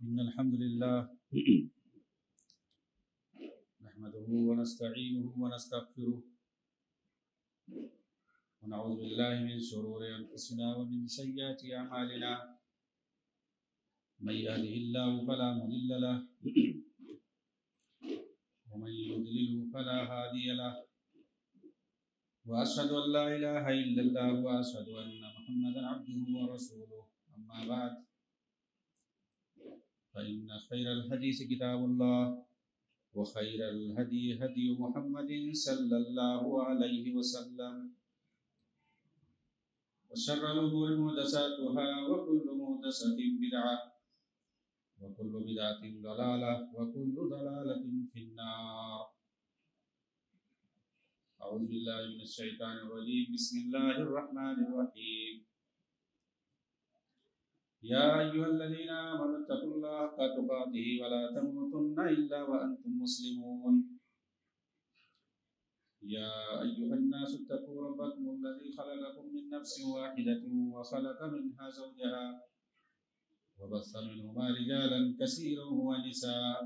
إن الحمد لله نحمده ونستعينه ونستغفره ونعوذ بالله من شرور أنفسنا ومن سيئات أعمالنا من يهده الله فلا مضل له ومن يضلل فلا هادي له وأشهد أن لا إله إلا الله وأشهد أن محمدا عبده ورسوله أما بعد فإن خير الحديث كتاب الله وخير الهدي هدي محمد صلى الله عليه وسلم وشر الأمور محدثاتها وكل محدثة بدعة وكل بدعة ضلالة وكل ضلالة في النار. أعوذ بالله من الشيطان الرجيم. بسم الله الرحمن الرحيم. يا أيها الذين آمنوا اتقوا الله حق تقاته ولا تموتن إلا وأنتم مسلمون. يا أيها الناس اتقوا ربكم الذي خلقكم من نفس واحدة وخلق منها زوجها وبث منهما رجالا كثيرا ونساء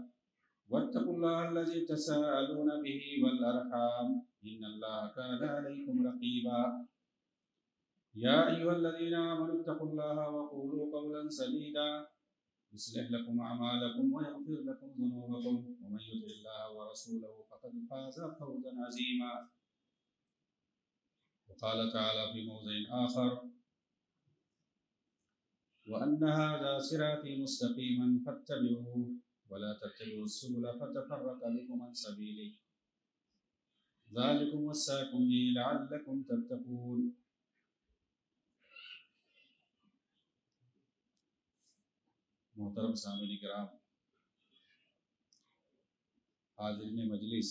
واتقوا الله الذي تساءلون به والأرحام إن الله كان عليكم رقيبا. يا أيها الذين آمنوا اتقوا الله وقولوا قولا سديدا يصلح لكم أعمالكم ويغفر لكم ذنوبكم ومن يطع الله ورسوله فقد فاز فوزا عظيما. وقال تعالى في موضع آخر: وأن هذا صراطي مستقيما فاتبعوه ولا تتبعوا السبل فتفرق بكم عن سبيله ذلكم وصاكم به لعلكم تتقون. محترم سامعین کرام، حاضرین مجلس،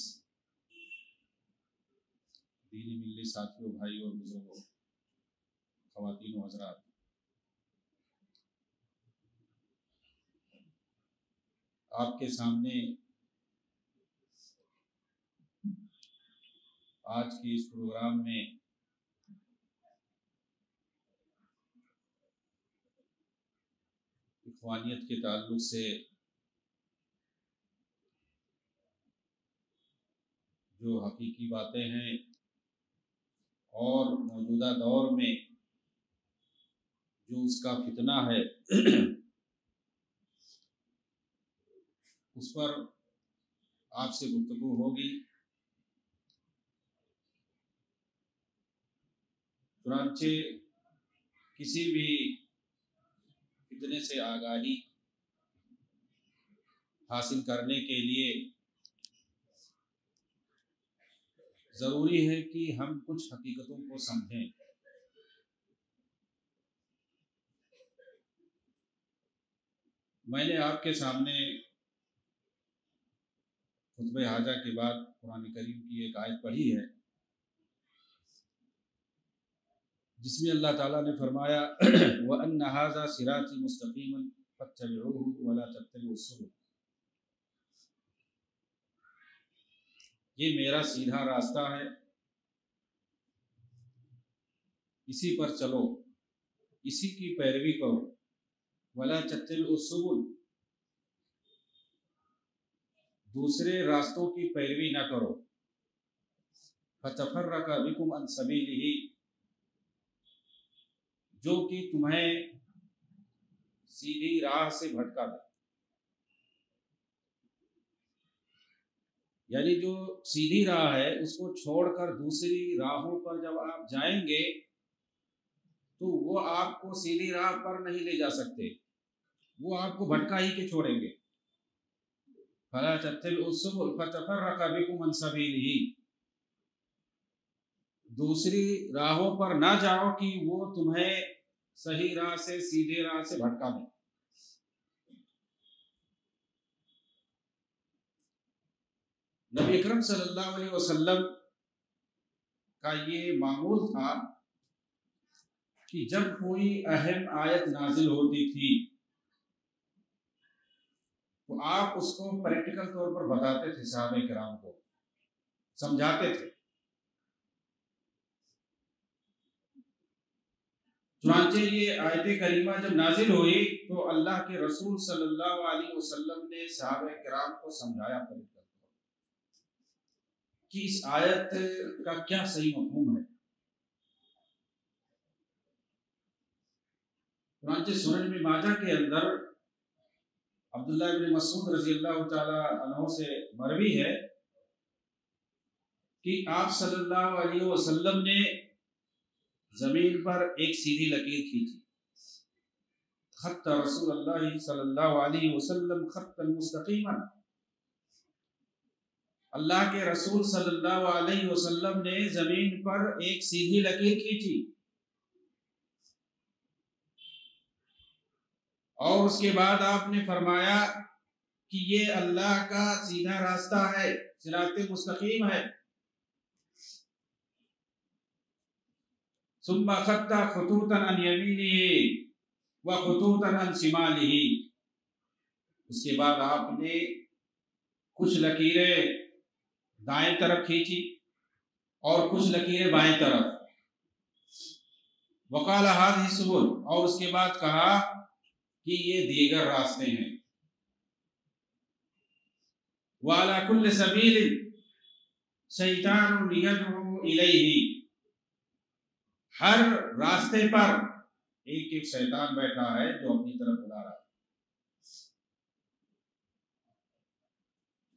دینی ملی ساتھیوں، بھائی اور بزرگوں، خواتین و حضرات، آپ کے سامنے آج کے اس پروگرام میں اخوانیت کے تعلق سے جو حقیقی باتیں ہیں اور موجودہ دور میں جو اس کا فتنہ ہے اس پر آپ سے گفتگو ہوگی. چنانچہ کسی بھی فتنے سے آگاہی حاصل کرنے کے لیے ضروری ہے کہ ہم کچھ حقیقتوں کو سمجھیں. میں نے آپ کے سامنے خطبہ حاجہ کے بعد قرآن کریم کی ایک آیت پڑھی ہے جس میں اللہ تعالیٰ نے فرمایا: وَأَنَّ هَذَا صِرَاطِي مُسْتَقِيمًا فَاتَّبِعُوهُ وَلَا تَتَّبِعُوا السُّبُلَ. یہ میرا سیدھا راستہ ہے، اسی پر چلو، اسی کی پیروی کرو. وَلَا تَتَّبِعُوا السُّبُلَ، دوسرے راستوں کی پیروی نہ کرو. فَتَفَرَّقَ بِكُمْ عَنْ سَبِيلِهِ، جو کہ تمہیں سیدھی راہ سے بھٹکا دے. یعنی جو سیدھی راہ ہے اس کو چھوڑ کر دوسری راہوں پر جب آپ جائیں گے تو وہ آپ کو سیدھی راہ پر نہیں لے جا سکتے، وہ آپ کو بھٹکا ہی کے چھوڑیں گے. فَلَا تَتَّبِعُوا السُّبُلَ فَتَفَرَّقَ بِكُمْ عَنْ سَبِيلِهِ، دوسری راہوں پر نہ جاؤ کہ وہ تمہیں صحیح راہ سے، سیدھے راہ سے بھٹکا دیں. نبی اکرم صلی اللہ علیہ وسلم کا یہ معمول تھا کہ جب کوئی اہم آیت نازل ہوتی تھی تو آپ اس کو پریکٹیکل طور پر بتاتے تھے، صحابہ کرام کو سمجھاتے تھے. چنانچہ یہ آیت کریمہ جب نازل ہوئی تو اللہ کے رسول صلی اللہ علیہ وسلم نے صحابہ کرام کو سمجھایا کہ اس آیت کا کیا صحیح مفہوم ہے۔ چنانچہ سنن ابن ماجہ کے اندر عبداللہ بن مسعود رضی اللہ تعالی عنہ سے مروی ہے کہ آپ صلی اللہ علیہ وسلم نے زمین پر ایک سیدھی لکیر کھینچی، خط رسول اللہ صلی اللہ علیہ وسلم خطا مستقیما، اللہ کے رسول صلی اللہ علیہ وسلم نے زمین پر ایک سیدھی لکیر کھینچی اور اس کے بعد آپ نے فرمایا کہ یہ اللہ کا سیدھا راستہ ہے، صراط مستقیم ہے۔ ثم خط خطوطا عن یمینہ وخطوطا عن شمالہ، اس کے بعد آپ نے کچھ لکیریں دائیں طرف کھینچی اور کچھ لکیریں بائیں طرف، وقال هذه السبل، اور اس کے بعد کہا کہ یہ دیگر راستے ہیں، وعلى كل سبيل شیطان یدعو الیہ، ہر راستے پر ایک ایک شیطان بیٹھا ہے جو اپنی طرف بلا رہا ہے۔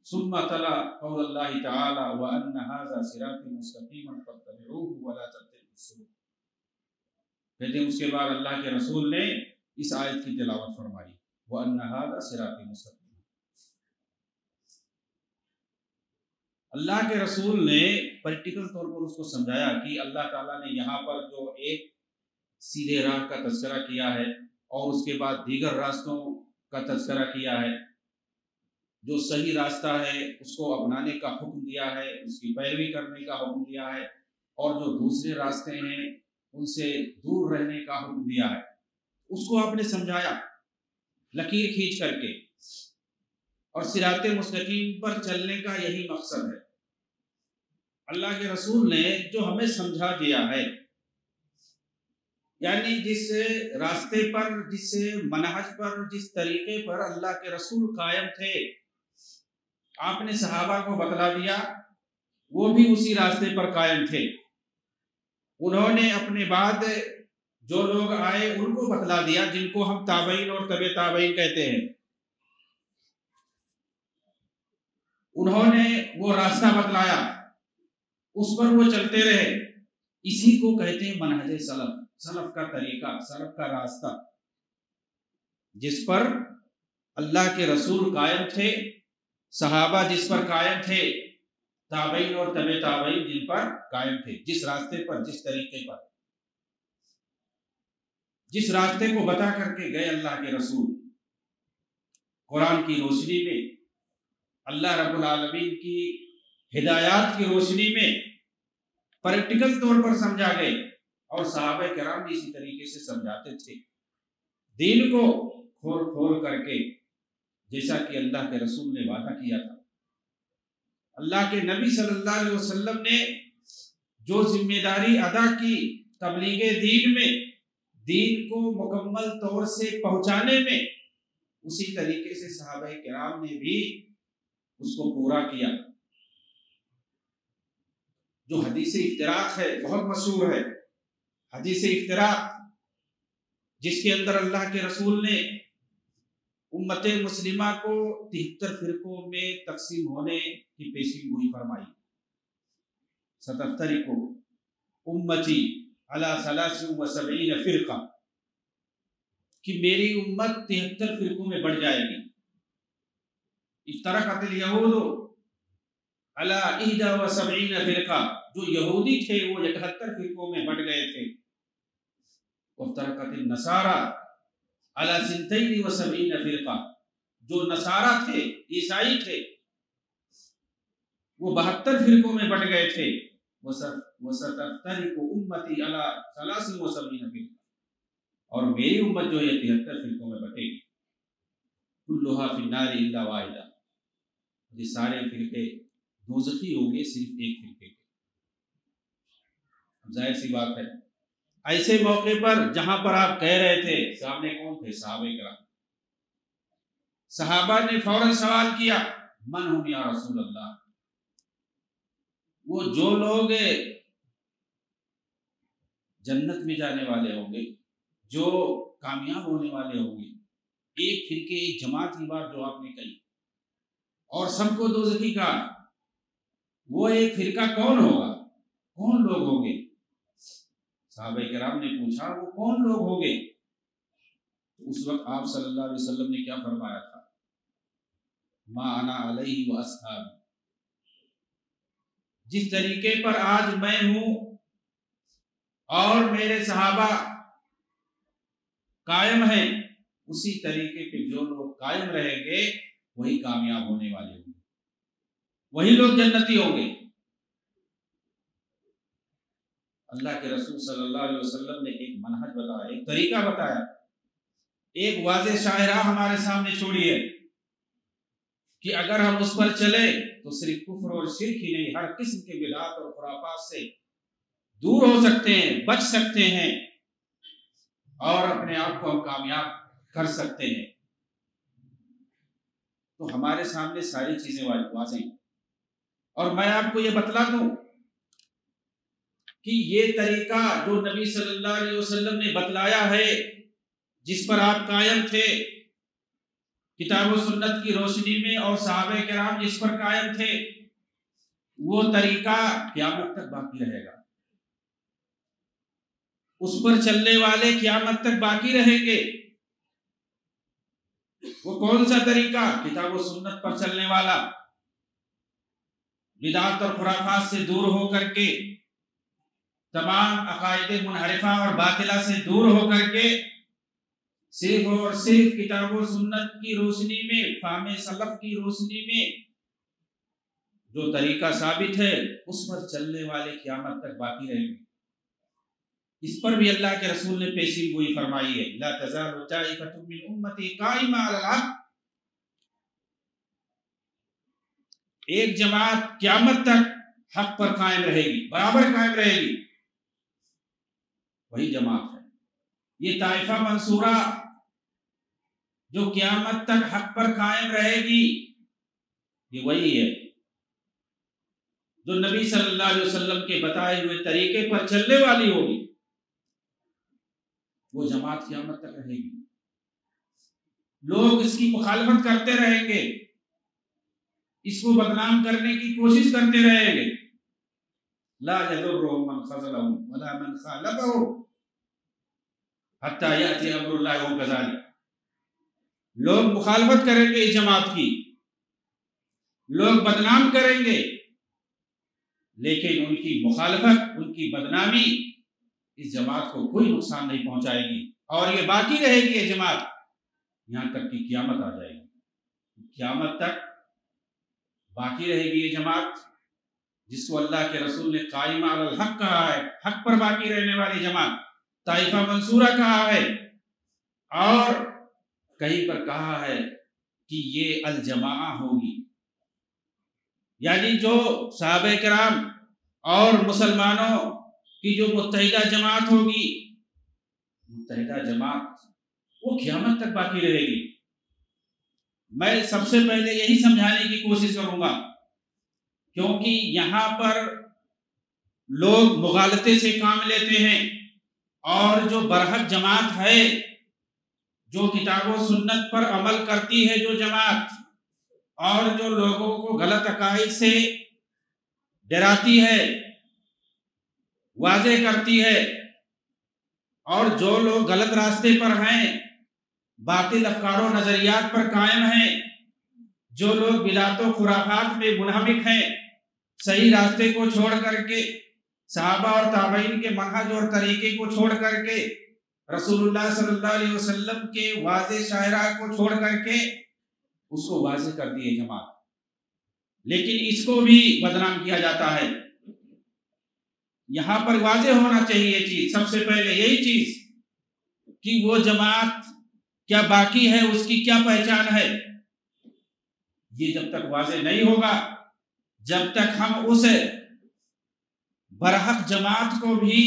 ثم تلا قول اللہ تعالی وَأَنَّ هَذَا صِرَاطِي مُسْتَقِيمًا فَاتَّبِعُوهُ وَلَا تَتَّبِعُوا السُّبُلَ، کہتے ہیں اس کے بعد اللہ کے رسول نے اس آیت کی تلاوت فرمائی، وَأَنَّ هَذَا صِرَاطِي مُسْتَقِيمًا۔ اللہ کے رسول نے پریکٹیکل طور پر اس کو سمجھایا کہ اللہ تعالیٰ نے یہاں پر جو ایک سیدھے راہ کا تذکرہ کیا ہے اور اس کے بعد دیگر راستوں کا تذکرہ کیا ہے، جو صحیح راستہ ہے اس کو اپنانے کا حکم دیا ہے، اس کی پیروی کرنے کا حکم دیا ہے، اور جو دوسرے راستے ہیں ان سے دور رہنے کا حکم دیا ہے، اس کو آپ نے سمجھایا لکیر کھینچ کر کے، اور صراط مستقیم پر چلنے کا یہی مقصد ہے۔ اللہ کے رسول نے جو ہمیں سمجھا دیا ہے، یعنی جس راستے پر، جس منہج پر، جس طریقے پر اللہ کے رسول قائم تھے، آپ نے صحابہ کو بتلا دیا، وہ بھی اسی راستے پر قائم تھے۔ انہوں نے اپنے بعد جو لوگ آئے ان کو بتلا دیا، جن کو ہم تابعین اور تبع تابعین کہتے ہیں، انہوں نے وہ راستہ بتلایا، اس پر وہ چلتے رہے۔ اسی کو کہتے ہیں منہج سلف، سلف کا طریقہ، سلف کا راستہ، جس پر اللہ کے رسول قائم تھے، صحابہ جس پر قائم تھے، تابعین اور تبع تابعین جن پر قائم تھے، جس راستے پر، جس طریقے پر، جس راستے کو بتا کر کے گئے اللہ کے رسول، قرآن کی روشنی میں، اللہ رب العالمین کی ہدایات کی روشنی میں پریکٹیکل طور پر سمجھا گئے، اور صحابہ کرام بھی اسی طریقے سے سمجھاتے تھے دین کو کھول کھول کر کے، جیسا کہ اللہ کے رسول نے وعدہ کیا تھا۔ اللہ کے نبی صلی اللہ علیہ وسلم نے جو ذمہ داری ادا کی تبلیغ دین میں، دین کو مکمل طور سے پہنچانے میں، اسی طریقے سے صحابہ کرام نے بھی اس کو پورا کیا۔ جو حدیث افتراق ہے، بہت مشہور ہے حدیث افتراق، جس کے اندر اللہ کے رسول نے امت مسلمہ کو 73 فرقوں میں تقسیم ہونے کی پیشین گوئی فرمائی۔ 77 کو امتی علی 73 فرقہ، کہ میری امت 73 فرقوں میں بڑھ جائے گی۔ افترقت الیہود علی 71 فرقہ، جو یہودی تھے وہ 71 فرقوں میں بٹ گئے تھے۔ وافترقت النصارى علی 72 فرقہ، جو نصارہ تھے، عیسائی تھے، وہ 72 فرقوں میں بٹ گئے تھے۔ وستفترق امتی علی 73 فرقہ، اور میری امت جو ہے 73 فرقوں میں بٹے گی۔ کلھا فی النار الا واحدہ، یہ سارے فرقے دوزخی ہوں گے صرف ایک فرقے کے۔ ظاہر سی بات ہے ایسے موقع پر جہاں پر آپ کہہ رہے تھے سامنے کون تھے؟ صحابہ کرام۔ صحابہ نے فوراً سوال کیا من ہم یا رسول اللہ، وہ جو لوگ جنت میں جانے والے ہوں گے، جو کامیاب ہونے والے ہوں گے، ایک فرقے ایک جماعت کی بات جو آپ نے کہی اور سب کو دوزخی کا، وہ ایک فرقہ کون ہوگا؟ کون لوگ ہوں گے؟ صحابہ کرام نے پوچھا وہ کون لوگ ہوں گے؟ اس وقت آپ صلی اللہ علیہ وسلم نے کیا فرمایا تھا؟ ما انا علیہ و اصحابی، جس طریقے پر آج میں ہوں اور میرے صحابہ قائم ہیں، اسی طریقے پہ جو لوگ قائم رہیں گے وہی کامیاب ہونے والے ہوں گے، وہی لوگ جنتی ہوں گے۔ اللہ کے رسول صلی اللہ علیہ وسلم نے ایک منہج بتایا، ایک طریقہ بتایا، ایک واضح شاہراہ ہمارے سامنے چھوڑی ہے کہ اگر ہم اس پر چلے تو صرف کفر اور شرک ہی نہیں، ہر قسم کے بدعات اور خرافات سے دور ہو سکتے ہیں، بچ سکتے ہیں اور اپنے آپ کو ہم کامیاب کر سکتے ہیں۔ تو ہمارے سامنے ساری چیزیں واضح ہیں، اور میں آپ کو یہ بتلا دوں کہ یہ طریقہ جو نبی صلی اللہ علیہ وسلم نے بتلایا ہے، جس پر آپ قائم تھے کتاب و سنت کی روشنی میں، اور صحابہ کرام جس پر قائم تھے، وہ طریقہ قیامت تک باقی رہے گا، اس پر چلنے والے قیامت تک باقی رہیں گے۔ وہ کون سا طریقہ؟ کتاب و سنت پر چلنے والا، بدعات اور خرافات سے دور ہو کر کے، تمام عقائد منحرفہ اور باطلہ سے دور ہو کر کے، صرف اور صرف کتاب و سنت کی روشنی میں، فہم سلف کی روشنی میں جو طریقہ ثابت ہے اس پر چلنے والے قیامت تک باقی رہیں گے۔ اس پر بھی اللہ کے رسول نے پیشین گوئی فرمائی ہے، لا تزال طائفۃ من امتی قائمہ علی الحق، ایک جماعت قیامت تک حق پر قائم رہے گی، برابر قائم رہے گی، وہی جماعت ہے۔ یہ طائفہ منصورہ جو قیامت تک حق پر قائم رہے گی، یہ وہی ہے جو نبی صلی اللہ علیہ وسلم کے بتائے ہوئے طریقے پر چلنے والی ہوگی، وہ جماعت قیامت تک رہے گی۔ لوگ اس کی مخالفت کرتے رہیں گے، اس کو بدنام کرنے کی کوشش کرتے رہیں گے، لا يضرهم من خذلهم ولا من خالفهم حتى يأتي امر الله وهم كذلك۔ لوگ مخالفت کریں گے اس جماعت کی، لوگ بدنام کریں گے، لیکن ان کی مخالفت، ان کی بدنامی اس جماعت کو کوئی نقصان نہیں پہنچائے گی، اور یہ باقی رہے گی یہ جماعت یہاں تک کہ قیامت آ جائے گی۔ قیامت تک باقی رہے گی یہ جماعت، جس کو اللہ کے رسول نے قائمہ علی الحق کہا ہے، حق پر باقی رہنے والی جماعت، طائفہ منصورہ کہا ہے، اور کہیں پر کہا ہے کہ یہ الجماعہ ہوگی، یعنی جو صحابہ کرام اور مسلمانوں کی جو متحدہ جماعت ہوگی، متحدہ جماعت وہ قیامت تک باقی رہے گی۔ میں سب سے پہلے یہی سمجھانے کی کوشش کروں گا، کیونکہ یہاں پر لوگ مغالطے سے کام لیتے ہیں، اور جو برحق جماعت ہے، جو کتاب و سنت پر عمل کرتی ہے جو جماعت، اور جو لوگوں کو غلط عقائد سے ڈراتی ہے، واضح کرتی ہے، اور جو لوگ غلط راستے پر ہیں، باطل افکار و نظریات پر قائم ہیں، جو لوگ بدعات و خرافات میں منہمک ہیں، صحیح راستے کو چھوڑ کر کے، صحابہ اور تابعین کے منہج اور طریقے کو چھوڑ کر کے، رسول اللہ صلی اللہ علیہ وسلم کے واضح شاہراہ کو چھوڑ کر کے اس کو واضح کر دی ہے جماعت، لیکن اس کو بھی بدنام کیا جاتا ہے۔ یہاں پر واضح ہونا چاہیے یہ چیز، سب سے پہلے یہی چیز کہ وہ جماعت کیا باقی ہے، اس کی کیا پہچان ہے۔ یہ جب تک واضح نہیں ہوگا، جب تک ہم اس برحق جماعت کو بھی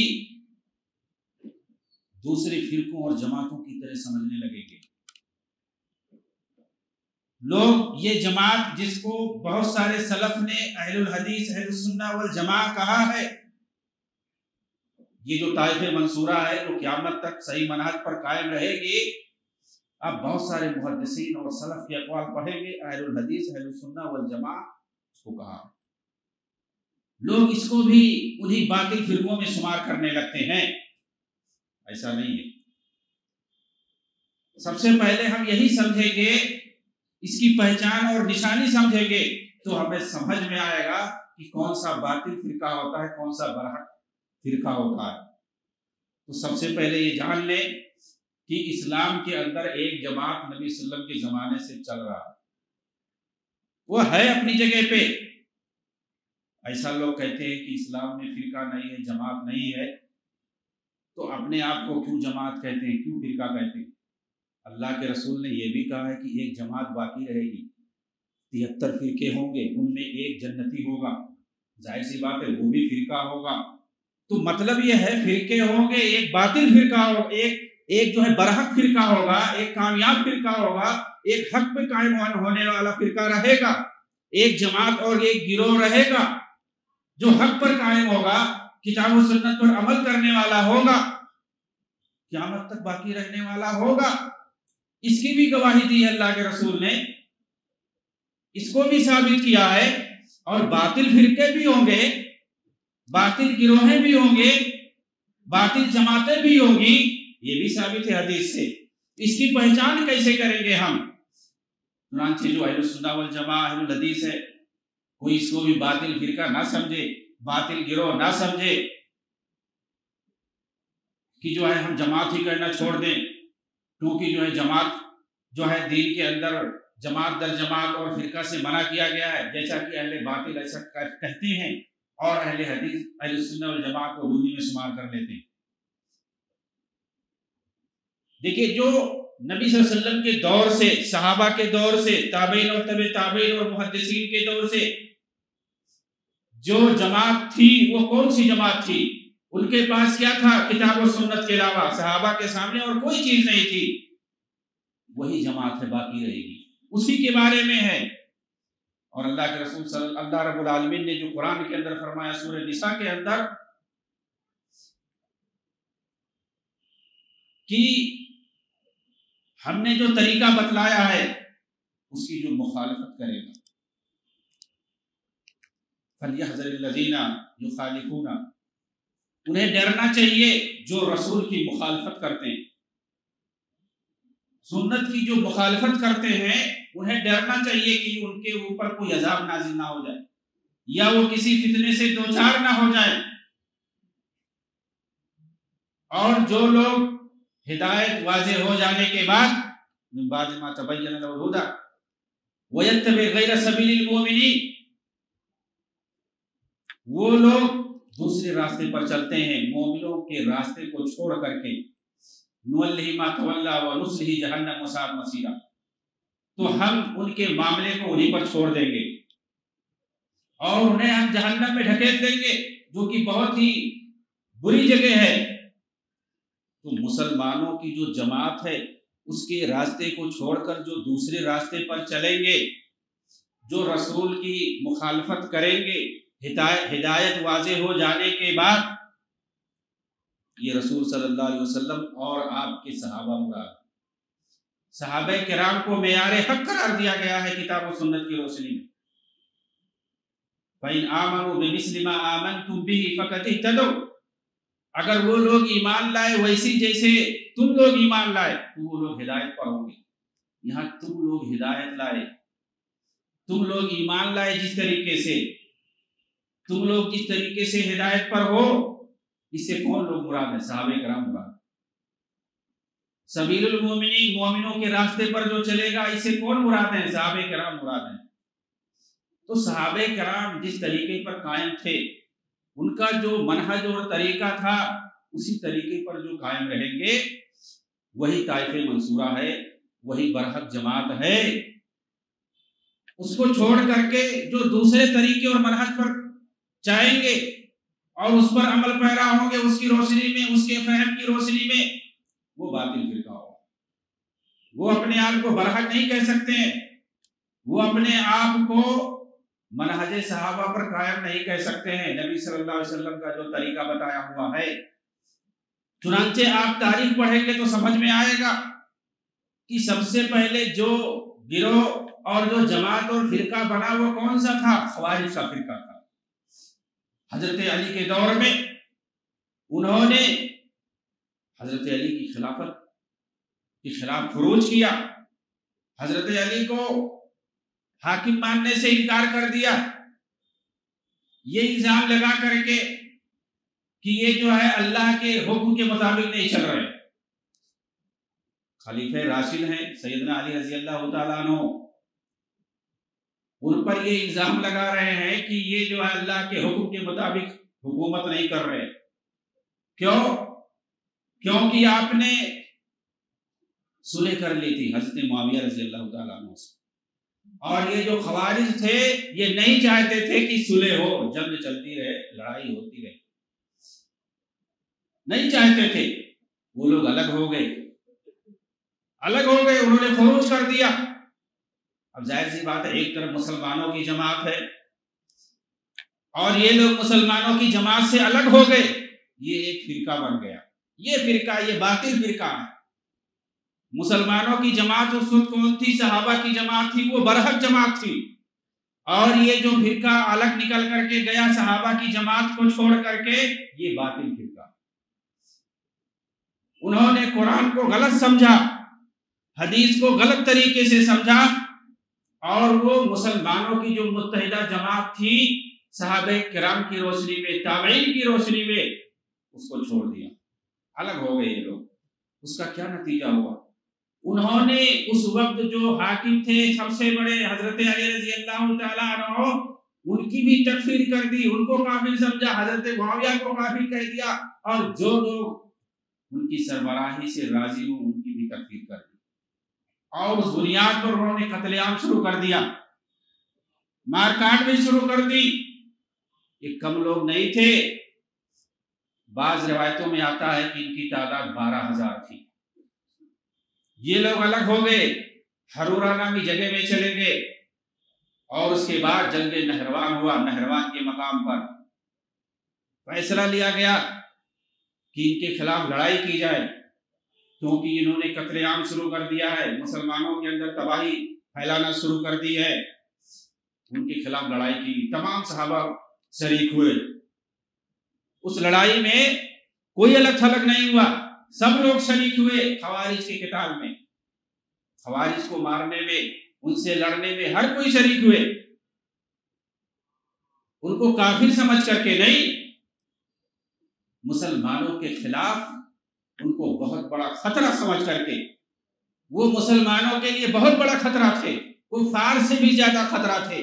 دوسرے فرقوں اور جماعتوں کی طرح سمجھنے لگیں گے۔ لوگ یہ جماعت جس کو بہت سارے سلف نے اہل الحدیث اہل السنہ والجماعہ کہا ہے، یہ جو طائفہ منصورہ ہے جو قیامت تک صحیح منہج پر قائم رہے گی، اب بہت سارے محدثین اور سلف کے اقوال پڑھیں گے، اہل الحدیث اہل السنہ والجماعہ اس کو کہا۔ لوگ اس کو بھی انہی باطل فرقوں میں شمار کرنے لگتے ہیں، ایسا نہیں ہے۔ سب سے پہلے ہم یہی سمجھیں گے، اس کی پہچان اور نشانی سمجھیں گے تو ہمیں سمجھ میں آئے گا کہ کون سا باطل فرقہ ہوتا ہے، کون سا برحق فرقہ ہوتا ہے۔ تو سب سے پہلے یہ جان لیں کہ اسلام کے اندر ایک جماعت نبی صلی اللہ علیہ وسلم کے زمانے سے چل رہا ہے، وہ ہے اپنی جگہ پہ۔ ایسا لوگ کہتے ہیں کہ اسلام میں فرقہ نہیں ہے، جماعت نہیں ہے، تو اپنے آپ کو کیوں جماعت کہتے ہیں، کیوں فرقہ کہتے ہیں؟ اللہ کے رسول نے یہ بھی کہا ہے کہ ایک جماعت باقی رہے گی، 73 فرقے ہوں گے، ان میں ایک جنتی ہوگا، ظاہر سی بات ہے وہ بھی فرقہ ہوگا۔ تو مطلب یہ ہے فرقے ہوں گے، ایک باطل فرقہ ہوگا، ایک جو ہے برحق فرقہ ہوگا، ایک کامیاب فرقہ ہوگا، ایک حق پہ قائم ہونے والا فرقہ رہے گا، ایک جماعت اور ایک گروہ رہے گا جو حق پر قائم ہوگا، کتاب و سنت پر عمل کرنے والا ہوگا، قیامت تک باقی رہنے والا ہوگا۔ اس کی بھی گواہی دی ہے اللہ کے رسول نے، اس کو بھی ثابت کیا ہے۔ اور باطل فرقے بھی ہوں گے، باطل گروہیں بھی ہوں گے، باطل جماعتیں بھی ہوں گی، یہ بھی ثابت ہے حدیث سے۔ اس کی پہچان کیسے کریں گے ہم؟ چنانچہ جو اہل السنہ والجماعہ اہل الحدیث ہے، کوئی اس کو بھی باطل فرقہ نہ سمجھے، باطل گروہ نہ سمجھے کہ جو ہے ہم جماعت ہی کرنا چھوڑ دیں، کیونکہ جو ہے جماعت جو ہے دین کے اندر جماعت در جماعت اور فرقہ سے منع کیا گیا ہے، جیسا کہ اہل باطل ایسا کہتے ہیں اور اہل حدیث اہل السنہ والجماعت کو دونی میں شمار کر لیتے ہیں۔ دیکھیے جو نبی صلی اللہ علیہ وسلم کے دور سے، صحابہ کے دور سے، تابعین اور تبع تابعین اور محدثین کے دور سے جو جماعت تھی وہ کون سی جماعت تھی؟ ان کے پاس کیا تھا کتاب و سنت کے علاوہ؟ صحابہ کے سامنے اور کوئی چیز نہیں تھی، وہی جماعت ہے، باقی رہے گی، اسی کے بارے میں ہے۔ اور اللہ کے رسول اللہ رب العالمین نے جو قرآن کے اندر فرمایا سورہ نساء کے اندر کہ ہم نے جو طریقہ بتلایا ہے اس کی جو مخالفت کرے گا فَلْيَحْذَرِ الَّذِينَ يُخَالِفُونَ، انہیں ڈرنا چاہیے جو رسول کی مخالفت کرتے ہیں، سنت کی جو مخالفت کرتے ہیں انہیں ڈرنا چاہیے کہ ان کے اوپر کوئی عذاب نازل نہ ہو جائے یا وہ کسی فتنے سے دوچار نہ ہو جائے۔ اور جو لوگ ہدایت واضح ہو جانے کے بعد من بعد ما تبین له الهدى ويتبع غیر سبیل المؤمنین، وہ لوگ دوسرے راستے پر چلتے ہیں، مومنوں کے راستے کو چھوڑ کر کے، نُوَلِّهِ مَا تَوَلَّى وَنُصْلِهِ جَهَنَّمَ وَسَاءَتْ مَصِيرًا، تو ہم ان کے معاملے کو انہی پر چھوڑ دیں گے اور انہیں ہم جہنم میں ڈھکیل دیں گے جو کہ بہت ہی بری جگہ ہے۔ تو مسلمانوں کی جو جماعت ہے اس کے راستے کو چھوڑ کر جو دوسرے راستے پر چلیں گے، جو رسول کی مخالفت کریں گے ہدایت واضح ہو جانے کے بعد، یہ رسول صلی اللہ علیہ وسلم اور آپ کے صحابہ مراد، صحابہ کرام کو معیار حق قرار دیا گیا ہے کتاب و سنت کی روشنی میں۔ فَإِنْ آمَنُوا بِمِثْلِ مَا آمَنْتُمْ بِهِ فَقَدِ اهْتَدَوْا، اگر وہ لوگ ایمان لائے ویسی جیسے تم لوگ ایمان لائے تو وہ لوگ ہدایت پر ہوں گے۔ یہاں تم لوگ ہدایت لائے، تم لوگ ایمان لائے، جس طریقے سے تم لوگ جس طریقے سے ہدایت پر ہو، اس سے کون لوگ مراد ہے؟ صحابہ کرام مراد۔ سبیل المومنین، مومنوں کے راستے پر جو چلے گا، اس سے کون مراد ہے؟ صحابہ کرام مراد ہیں۔ تو صحابہ کرام جس طریقے پر قائم تھے، ان کا جو منہج اور طریقہ تھا، اسی طریقے پر جو قائم رہیں گے وہی طائفہ منصورہ ہے، وہی برحق جماعت ہے۔ اس کو چھوڑ کر کے جو دوسرے طریقے اور منہج پر جائیں گے اور اس پر عمل پیرا ہوں گے، اس کی روشنی میں، اس کے فہم کی روشنی میں، وہ باطل فرقہ ہوگا۔ وہ اپنے آپ کو برحق نہیں کہہ سکتے ہیں، وہ اپنے آپ کو منہج صحابہ پر قائم نہیں کہہ سکتے ہیں، نبی صلی اللہ علیہ وسلم کا جو طریقہ بتایا ہوا ہے۔ چنانچہ آپ تاریخ پڑھیں گے تو سمجھ میں آئے گا کہ سب سے پہلے جو گروہ اور جو جماعت اور فرقہ بنا وہ کون سا تھا؟ خوارج کا فرقہ تھا۔ حضرت علی کے دور میں انہوں نے حضرت علی کی خلافت کے خلاف خروج کیا، حضرت علی کو حاکم ماننے سے انکار کر دیا، یہ الزام لگا کر کے کہ یہ جو ہے اللہ کے حکم کے مطابق نہیں چل رہے۔ خلیفہ راشد ہیں سیدنا علی رضی اللہ تعالیٰ عنہ، ان پر یہ الزام لگا رہے ہیں کہ یہ جو ہے اللہ کے حکم کے مطابق حکومت نہیں کر رہے۔ کیونکہ آپ نے صلح کر لی تھی حضرت معاویہ رضی اللہ تعالیٰ عنہ سے، اور یہ جو خوارج تھے یہ نہیں چاہتے تھے کہ صلح ہو، جنگ چلتی رہے، لڑائی ہوتی رہے، نہیں چاہتے تھے۔ وہ لوگ الگ ہو گئے، انہوں نے خروج کر دیا۔ اب ظاہر سی بات ہے، ایک طرف مسلمانوں کی جماعت ہے اور یہ لوگ مسلمانوں کی جماعت سے الگ ہو گئے، یہ ایک فرقہ بن گیا۔ یہ باطل فرقہ ہے۔ مسلمانوں کی جماعت اس وقت کون تھی؟ صحابہ کی جماعت تھی، وہ برحق جماعت تھی، اور یہ جو فرقہ الگ نکل کر کے گیا صحابہ کی جماعت کو چھوڑ کر کے، یہ باطل فرقہ۔ انہوں نے قرآن کو غلط سمجھا، حدیث کو غلط طریقے سے سمجھا، اور وہ مسلمانوں کی جو متحدہ جماعت تھی صحابہ کرام کی روشنی میں، تابعین کی روشنی میں، اس کو چھوڑ دیا، الگ ہو گئے یہ لوگ۔ اس کا کیا نتیجہ ہوا؟ انہوں نے اس وقت جو حاکم تھے سب سے بڑے حضرت علی رضی اللہ تعالیٰ عنہ، ان کی بھی تکفیر کر دی، ان کو کافر سمجھا، حضرت معاویہ کو کافر کہہ دیا، اور جو لوگ ان کی سربراہی سے راضی ہوں ان کی بھی تکفیر کر دی، اور اس بنیاد پر انہوں نے قتل عام شروع کر دیا، مار کاٹ بھی شروع کر دی۔ یہ کم لوگ نہیں تھے، بعض روایتوں میں آتا ہے کہ ان کی تعداد 12,000 تھی۔ یہ لوگ الگ ہو گئے، حرورہ نامی جگہ میں چلے گئے، اور اس کے بعد جنگ نہروان ہوا۔ نہروان کے مقام پر فیصلہ لیا گیا کہ ان کے خلاف لڑائی کی جائے، کیونکہ انہوں نے قتل عام شروع کر دیا ہے، مسلمانوں کے اندر تباہی پھیلانا شروع کر دی ہے۔ ان کے خلاف لڑائی کی، تمام صحابہ شریک ہوئے۔ اس لڑائی میں کوئی الگ تھلگ نہیں ہوا، سب لوگ شریک ہوئے خوارج کے قتال میں، خوارج کو مارنے میں، ان سے لڑنے میں ہر کوئی شریک ہوئے۔ ان کو کافر سمجھ کر کے نہیں، مسلمانوں کے خلاف ان کو بہت بڑا خطرہ سمجھ کر کے، وہ مسلمانوں کے لیے بہت بڑا خطرہ تھے، کفار سے بھی زیادہ خطرہ تھے،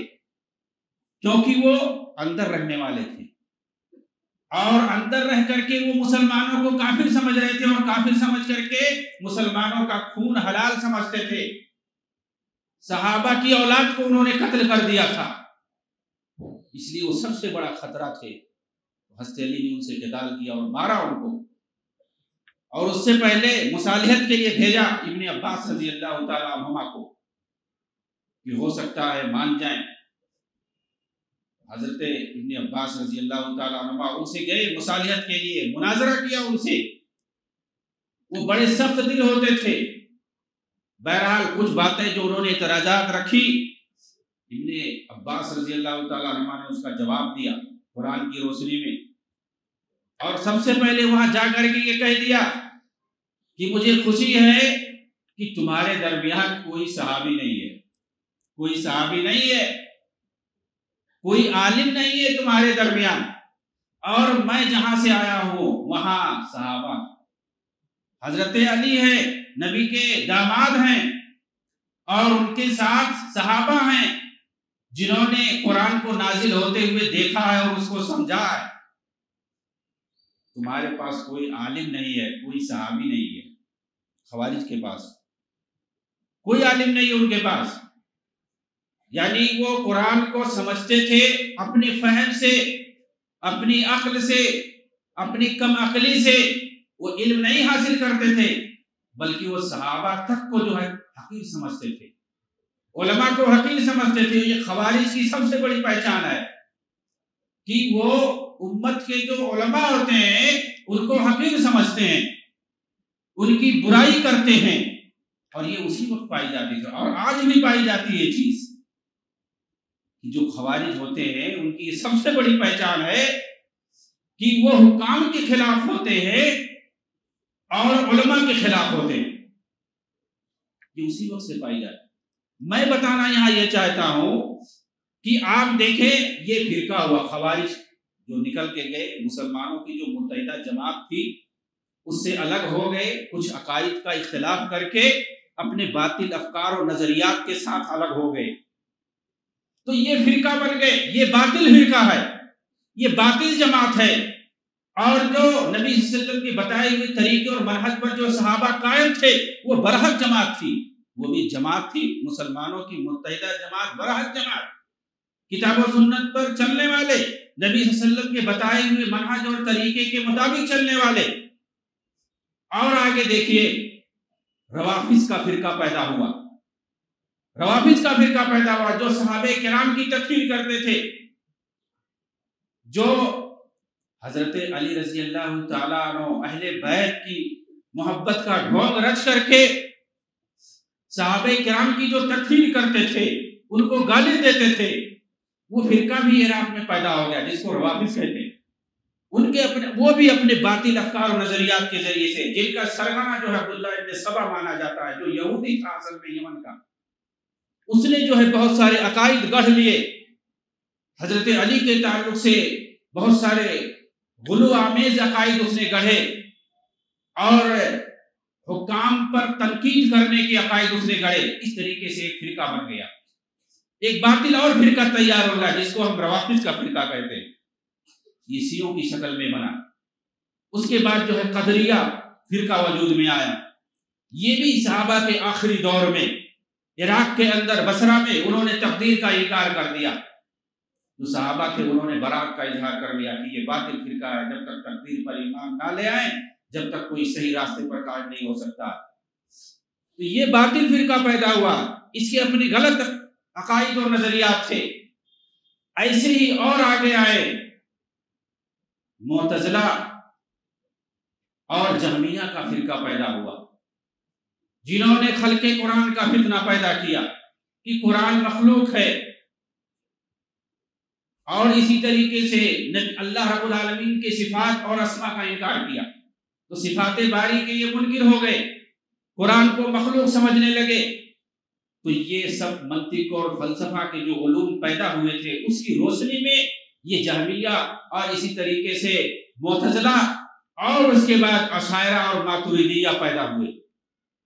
کیونکہ وہ اندر رہنے والے تھے، اور اندر رہ کر کے وہ مسلمانوں کو کافر سمجھ رہے تھے، اور کافر سمجھ کر کے مسلمانوں کا خون حلال سمجھتے تھے۔ صحابہ کی اولاد کو انہوں نے قتل کر دیا تھا، اس لیے وہ سب سے بڑا خطرہ تھے۔ حضرت علی نے ان سے قتال کیا اور مارا ان کو، اور اس سے پہلے مصالحت کے لیے بھیجا ابن عباس رضی اللہ تعالیٰ عنہما کو کہ ہو سکتا ہے مان جائیں۔ حضرت ابن عباس رضی اللہ تعالیٰ عنہما ان سے گئے مصالحت کے لیے، مناظرہ کیا ان سے، وہ بڑے سخت دل ہوتے تھے۔ بہرحال کچھ باتیں جو انہوں نے اعتراضات رکھی، ابن عباس رضی اللہ تعالیٰ عنہما نے اس کا جواب دیا قرآن کی روشنی میں، اور سب سے پہلے وہاں جا کر کے یہ کہہ دیا کہ مجھے خوشی ہے کہ تمہارے درمیان کوئی صحابی نہیں ہے، کوئی صحابی نہیں ہے، کوئی عالم نہیں ہے تمہارے درمیان، اور میں جہاں سے آیا ہوں وہاں صحابہ، حضرت علی ہیں، نبی کے داماد ہیں، اور ان کے ساتھ صحابہ ہیں جنہوں نے قرآن کو نازل ہوتے ہوئے دیکھا ہے اور اس کو سمجھا ہے۔ تمہارے پاس کوئی عالم نہیں ہے، کوئی صحابی نہیں ہے، خوارج کے پاس کوئی عالم نہیں ہے ان کے پاس، یعنی وہ قرآن کو سمجھتے تھے اپنے فہم سے، اپنی عقل سے، اپنی کم عقلی سے، وہ علم نہیں حاصل کرتے تھے، بلکہ وہ صحابہ تک کو جو ہے حقیر سمجھتے تھے، علماء کو حقیر سمجھتے تھے۔ یہ خوارج کی سب سے بڑی پہچان ہے کہ وہ امت کے جو علماء ہوتے ہیں ان کو حقیر سمجھتے ہیں، ان کی برائی کرتے ہیں، اور یہ اسی وقت پائی جاتی تھی اور آج بھی پائی جاتی ہے یہ چیز۔ جو خوارج ہوتے ہیں ان کی سب سے بڑی پہچان ہے کہ وہ حکام کے خلاف ہوتے ہیں اور علماء کے خلاف ہوتے ہیں، یہ اسی وقت سے پائی جاتی ہے۔ میں بتانا یہاں یہ چاہتا ہوں کہ آپ دیکھیں یہ فرقہ ہوا خوارج جو نکل کے گئے، مسلمانوں کی جو متحدہ جماعت تھی اس سے الگ ہو گئے، کچھ عقائد کا اختلاف کر کے اپنے باطل افکار اور نظریات کے ساتھ الگ ہو گئے، تو یہ فرقہ بن گئے۔ یہ باطل فرقہ ہے، یہ باطل جماعت ہے، اور جو نبی صلی اللہ علیہ وسلم کی بتائے ہوئے طریقے اور منہج پر جو صحابہ قائم تھے وہ برحق جماعت تھی، وہ بھی جماعت تھی مسلمانوں کی متحدہ جماعت، برحق جماعت، کتاب و سنت پر چلنے والے، نبی صلی اللہ علیہ وسلم کے بتائے ہوئے منہج اور طریقے کے مطابق چلنے والے۔ اور آگے دیکھیے روافض کا فرقہ پیدا ہوا، روافض کا فرقہ پیدا ہوا جو صحابہ کرام کی تکفیر کرتے تھے، جو حضرت علی رضی اللہ تعالیٰ عنہ اہل بیت کی محبت کا ڈھونگ رچ کر کے صحابہ کرام کی جو تکفیر کرتے تھے، ان کو گالی دیتے تھے، وہ فرقہ بھی عراق میں پیدا ہو گیا جس کو روافض کہتے ہیں۔ ان کے وہ بھی اپنے باطل افکار و نظریات کے ذریعے سے، جن کا سرغنہ جو ہے عبداللہ ابن سبا مانا جاتا ہے، جو یہودی تھا اصل میں یمن کا، اس نے جو ہے بہت سارے عقائد گڑھ لیے، حضرت علی کے تعلق سے بہت سارے غلو آمیز عقائد اس نے گڑھے، اور حکام پر تنقید کرنے کے عقائد اس نے گڑھے۔ اس طریقے سے ایک فرقہ بن گیا، ایک باطل اور فرقہ تیار ہو گیا جس کو ہم روافض کا فرقہ کہتے ہیں، یہ شیعوں کی شکل میں بنا۔ اس کے بعد جو ہے قدریہ فرقہ وجود میں آیا، یہ بھی صحابہ کے آخری دور میں عراق کے اندر بصرہ میں انہوں نے تقدیر کا انکار کر دیا، جو صحابہ تھے انہوں نے برات کا اظہار کر لیا کہ یہ باطل فرقہ ہے، جب تک تقدیر پر ایمان نہ لے آئیں جب تک کوئی صحیح راستے پر قائم نہیں ہو سکتا۔ تو یہ باطل فرقہ پیدا ہوا، اس کے اپنے غلط عقائد اور نظریات تھے۔ ایسے ہی اور آگے آئے معتزلہ اور جہمیہ کا فرقہ پیدا ہوا، جنہوں نے خلق قرآن کا فتنہ پیدا کیا کہ قرآن مخلوق ہے، اور اسی طریقے سے اللہ رب العالمین کے صفات اور اسماء کا انکار کیا، تو صفات باری کے یہ منکر ہو گئے، قرآن کو مخلوق سمجھنے لگے۔ تو یہ سب منطق اور فلسفہ کے جو علوم پیدا ہوئے تھے اس کی روشنی میں یہ جہمیہ اور اسی طریقے سے معتزلہ اور اس کے بعد اشاعرہ اور ماتریدیہ پیدا ہوئے،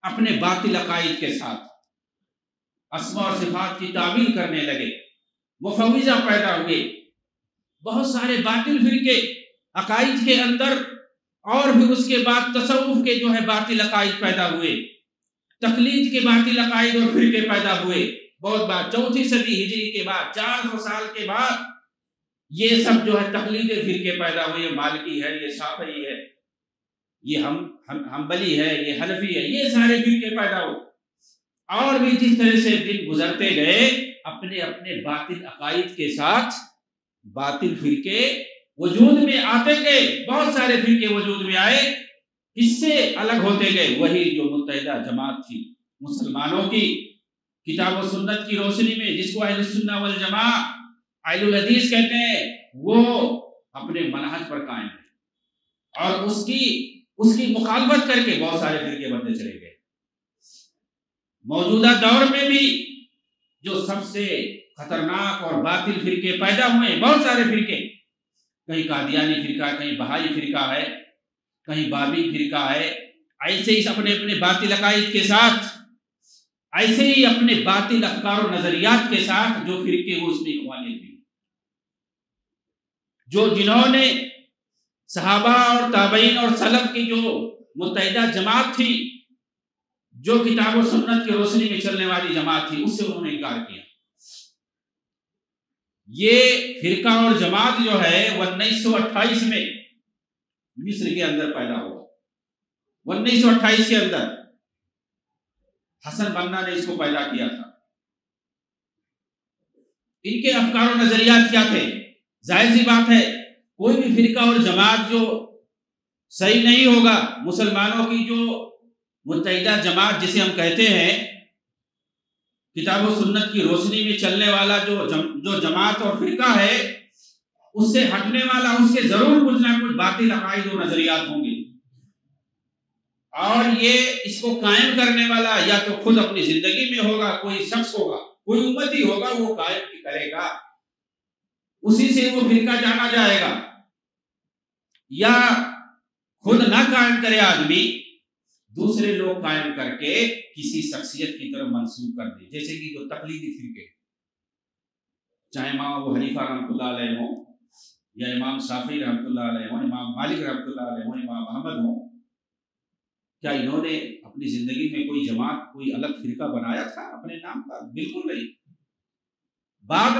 اپنے باطل عقائد کے ساتھ اسماء اور صفات کی تعویل کرنے لگے، مفوضہ پیدا ہوئے، بہت سارے باطل فرقے عقائد کے اندر، اور پھر اس کے بعد تصوف کے جو ہے باطل عقائد پیدا ہوئے، تقلید کے باطل عقائد اور فرقے پیدا ہوئے۔ بہت بار 4 صدی ہجری کے بعد 400 سال کے بعد یہ سب جو ہے تقلید فرقے پیدا ہوئے، یہ مالکی ہے، یہ شافعی ہے، یہ حنبلی ہے، یہ حنفی ہے، یہ سارے فرقے پیدا ہوئے۔ اور بھی جس طرح سے دن گزرتے گئے اپنے اپنے باطل عقائد کے ساتھ باطل فرقے وجود میں آتے گئے، بہت سارے فرقے وجود میں آئے، اس سے الگ ہوتے گئے۔ وہی جو متحدہ جماعت تھی مسلمانوں کی کتاب و سنت کی روشنی میں، جس کو اہل السنہ والجماعہ اہل الحدیث کہتے ہیں، وہ اپنے منہج پر قائم ہے، اور اس کی مخالفت کر کے بہت سارے فرقے بنتے چلے گئے۔ موجودہ دور میں بھی جو سب سے خطرناک اور باطل فرقے پیدا ہوئے ہیں، بہت سارے فرقے، کہیں قادیانی فرقہ، کہیں بہائی فرقہ ہے، کہیں بابی فرقہ ہے، ایسے ہی اپنے اپنے باطل عقائد کے ساتھ، ایسے ہی اپنے باطل افکار و نظریات کے ساتھ جو فرقے وہ اس میں اخوانیت بھی، جنہوں نے صحابہ اور تابعین اور سلف کی جو متحدہ جماعت تھی، جو کتاب و سنت کی روشنی میں چلنے والی جماعت تھی، اس سے انہوں نے انکار کیا۔ یہ فرقہ اور جماعت جو ہے 1928 میں مصر کے اندر پیدا ہوا، 1928 کے اندر حسن بننا نے اس کو پیدا کیا تھا۔ ان کے افکار و نظریات کیا تھے؟ ظاہر سی بات ہے کوئی بھی فرقہ اور جماعت جو صحیح نہیں ہوگا، مسلمانوں کی جو متحدہ جماعت جسے ہم کہتے ہیں، کتاب و سنت کی روشنی میں چلنے والا جو جماعت اور فرقہ ہے، اس سے ہٹنے والا، اس کے ضرور کچھ نہ کچھ باطل عقائد و نظریات ہوں گے، اور یہ اس کو قائم کرنے والا یا تو خود اپنی زندگی میں ہوگا، کوئی شخص ہوگا، کوئی امتی ہوگا، وہ قائم کرے گا، اسی سے وہ فرقہ جانا جائے گا، یا خود نہ قائم کرے آدمی، دوسرے لوگ قائم کر کے کسی شخصیت کی طرف منسوب کر دے، جیسے کہ جو تقلیدی فرقے، چاہے امام ابو حنیفہ رحمۃ اللہ علیہ ہوں، یا امام شافعی رحمۃ اللہ علیہ ہوں، امام مالک رحمۃ اللہ علیہ ہوں، امام احمد ہوں، کیا انہوں نے اپنی زندگی میں کوئی جماعت، کوئی الگ فرقہ بنایا تھا اپنے نام پر؟ بالکل نہیں۔ بعد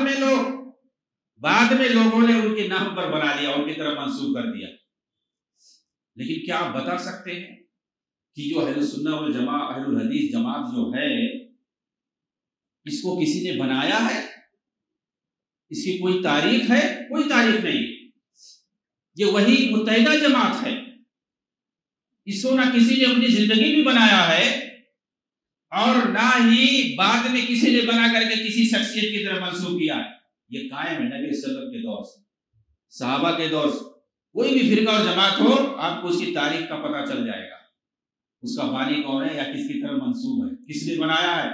میں لوگوں نے ان کے نام پر بنا لیا، ان کی طرف منسوب کر دیا۔ لیکن کیا آپ بتا سکتے ہیں کہ جو اہل السنہ والجماعت، اہل الحدیث جماعت جو ہے، اس کو کسی نے بنایا ہے؟ اس کی کوئی تاریخ ہے؟ کوئی تاریخ نہیں۔ یہ وہی متحدہ جماعت ہے، اس کو نہ کسی نے اپنی زندگی میں بنایا ہے، اور نہ ہی بعد میں کسی نے بنا کر کے کسی شخصیت کی طرف منسوب کیا ہے۔ یہ قائم ہے نبی صلی اللہ علیہ وسلم کے دور سے، صحابہ کے دور سے۔ کوئی بھی فرقہ اور جماعت ہو، آپ کو اس کی تاریخ کا پتہ چل جائے گا، اس کا بانی کون ہے یا کس کی طرف منسوب ہے، کس نے بنایا ہے۔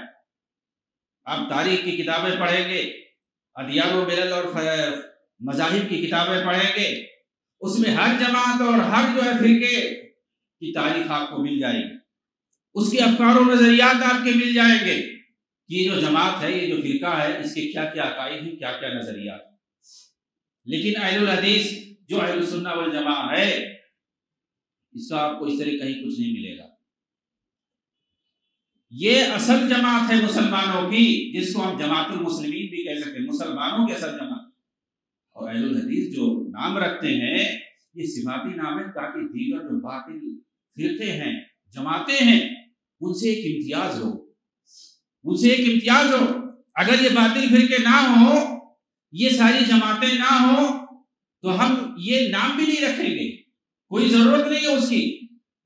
آپ تاریخ کی کتابیں پڑھیں گے، ادیان و ملل اور مذاہب کی کتابیں پڑھیں گے، اس میں ہر جماعت اور ہر جو ہے فرقے کی تاریخ آپ کو مل جائے گی، اس کے افکار و نظریات آپ کے مل جائیں گے کہ یہ جو جماعت ہے، یہ جو فرقہ ہے، اس کے کیا کیا عقائد ہیں، کیا کیا نظریات ہیں۔ لیکن اہل الحدیث جو اہل السنہ والجماعت ہے، اس کا آپ کو اس طرح کہیں کچھ نہیں ملے گا۔ یہ اصل جماعت ہے مسلمانوں کی، جس کو ہم جماعت المسلمین بھی کہہ سکتے ہیں، مسلمانوں کی اصل جماعت۔ اور اہل الحدیث جو نام رکھتے ہیں، یہ صفاتی نام ہے تاکہ دیگر جو باطل فرقے ہیں، جماعتیں ہیں، ان سے ایک امتیاز ہو، ان سے ایک امتیاز ہو۔ اگر یہ باطل فرقے نہ ہو، یہ ساری جماعتیں نہ ہو، تو ہم یہ نام بھی نہیں رکھیں گے، کوئی ضرورت نہیں ہے اس کی۔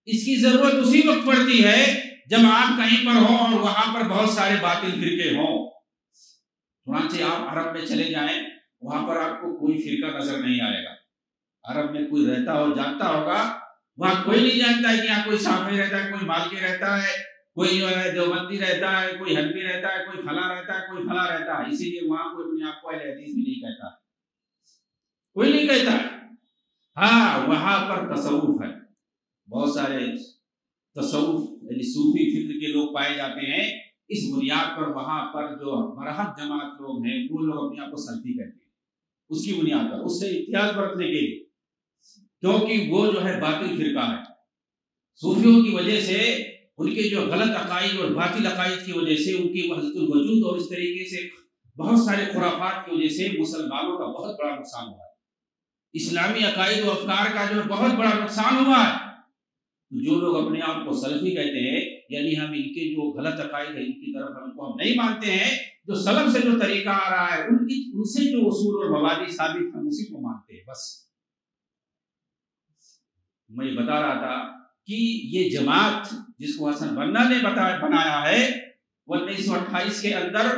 اس کی ضرورت اسی وقت پڑتی ہے جب آپ کہیں پر ہوں اور وہاں پر بہت سارے باطل فرقے ہوں۔ چنانچہ آپ عرب میں چلے جائیں، وہاں پر آپ کو کوئی فرقہ نظر نہیں آئے گا۔ عرب میں کوئی رہتا ہو، جانتا ہوگا، وہاں کوئی نہیں جانتا ہے کہ یہاں کوئی شافعی رہتا ہے، کوئی مالکی رہتا ہے، کوئی جو ہے دیوبندی رہتا ہے، کوئی حنفی رہتا ہے، کوئی فلاں رہتا ہے، کوئی فلاں رہتا ہے۔ اسی لیے وہاں کوئی اپنے آپ کو اہل حدیث بھی نہیں کہتا، کوئی نہیں کہتا۔ ہاں، وہاں پر تصوف ہے، بہت سارے تصوف یعنی صوفی فکر کے لوگ پائے جاتے ہیں۔ اس بنیاد پر وہاں پر جو مرحب جماعت لوگ ہیں، وہ لوگ اپنے آپ کو سلفی کہتے ہیں، اس کی بنیاد پر، اس سے امتیاز برتنے کے لیے، کیونکہ وہ جو ہے باطل فرقہ ہے۔ صوفیوں کی وجہ سے، ان کے جو غلط عقائد اور باطل عقائد کی وجہ سے، ان کی وحدت الوجود اور اس طریقے سے بہت سارے خرافات کی وجہ سے مسلمانوں کا بہت بڑا نقصان ہوا ہے، اسلامی عقائد و افکار کا جو بہت بڑا نقصان ہوا ہے۔ جو لوگ اپنے آپ کو سلفی کہتے ہیں، یعنی ہم ان کے جو غلط عقائد ہیں، ان کی طرف ہم نہیں مانتے ہیں، جو سلف سے جو طریقہ آ رہا ہے، ان سے جو اصول اور مبادی ثابت ہیں، اسی کو مانتے ہیں۔ بس میں یہ بتا رہا تھا کہ یہ جماعت جس کو حسن بننا نے بنایا ہے، وہ 1928 کے اندر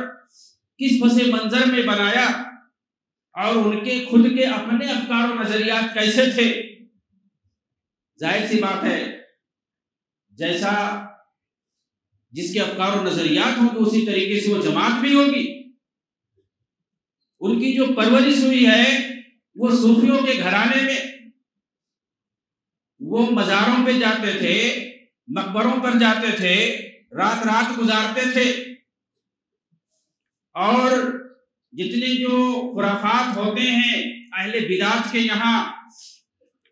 کس پس منظر میں بنایا، اور ان کے خود کے اپنے افکار و نظریات کیسے تھے۔ ظاہر سی بات ہے، جیسا جس کے افکار و نظریات ہوں گے، اسی طریقے سے وہ جماعت بھی ہوگی۔ ان کی جو پرورش ہوئی ہے، وہ صوفیوں کے گھرانے میں، وہ مزاروں پہ جاتے تھے، مقبروں پر جاتے تھے، رات رات گزارتے تھے، اور جتنے جو خرافات ہوتے ہیں اہل بدعت کے یہاں،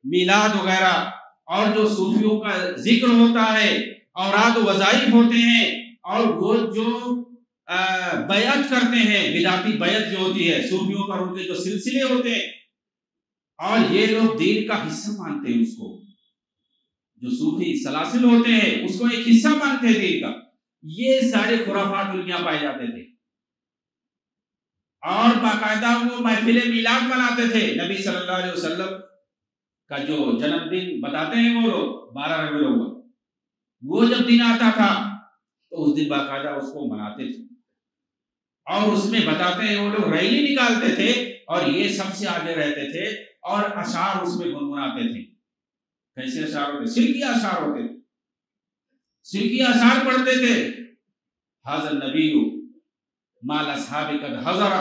میلاد وغیرہ، اور جو صوفیوں کا ذکر ہوتا ہے، اوراد و وظائف ہوتے ہیں، اور وہ جو بیعت کرتے ہیں، بدعتی بیعت جو ہوتی ہے صوفیوں پر، ان کے جو سلسلے ہوتے ہیں، اور یہ لوگ دین کا حصہ مانتے ہیں اس کو، جو صوفی سلاسل ہوتے ہیں اس کو ایک حصہ مانتے ہیں دین کا۔ یہ سارے خرافات ان کے یہاں پائے جاتے تھے، اور باقاعدہ وہ محفل میلاد مناتے تھے۔ نبی صلی اللہ علیہ وسلم کا جو جنم دن بتاتے ہیں وہ لوگ 12 ربیع الاول، وہ جب دن آتا تھا تو اس دن باقاعدہ اس کو مناتے تھے، اور اس میں بتاتے ہیں وہ لوگ ریلی نکالتے تھے اور یہ سب سے آگے رہتے تھے اور اشعار اس میں گنگناتے تھے۔ کیسے اشعار ہوتے؟ شرکی اشعار ہوتے تھے، شرکی اشعار پڑھتے تھے۔ ھذا النبی ما الاصحاب قد حضر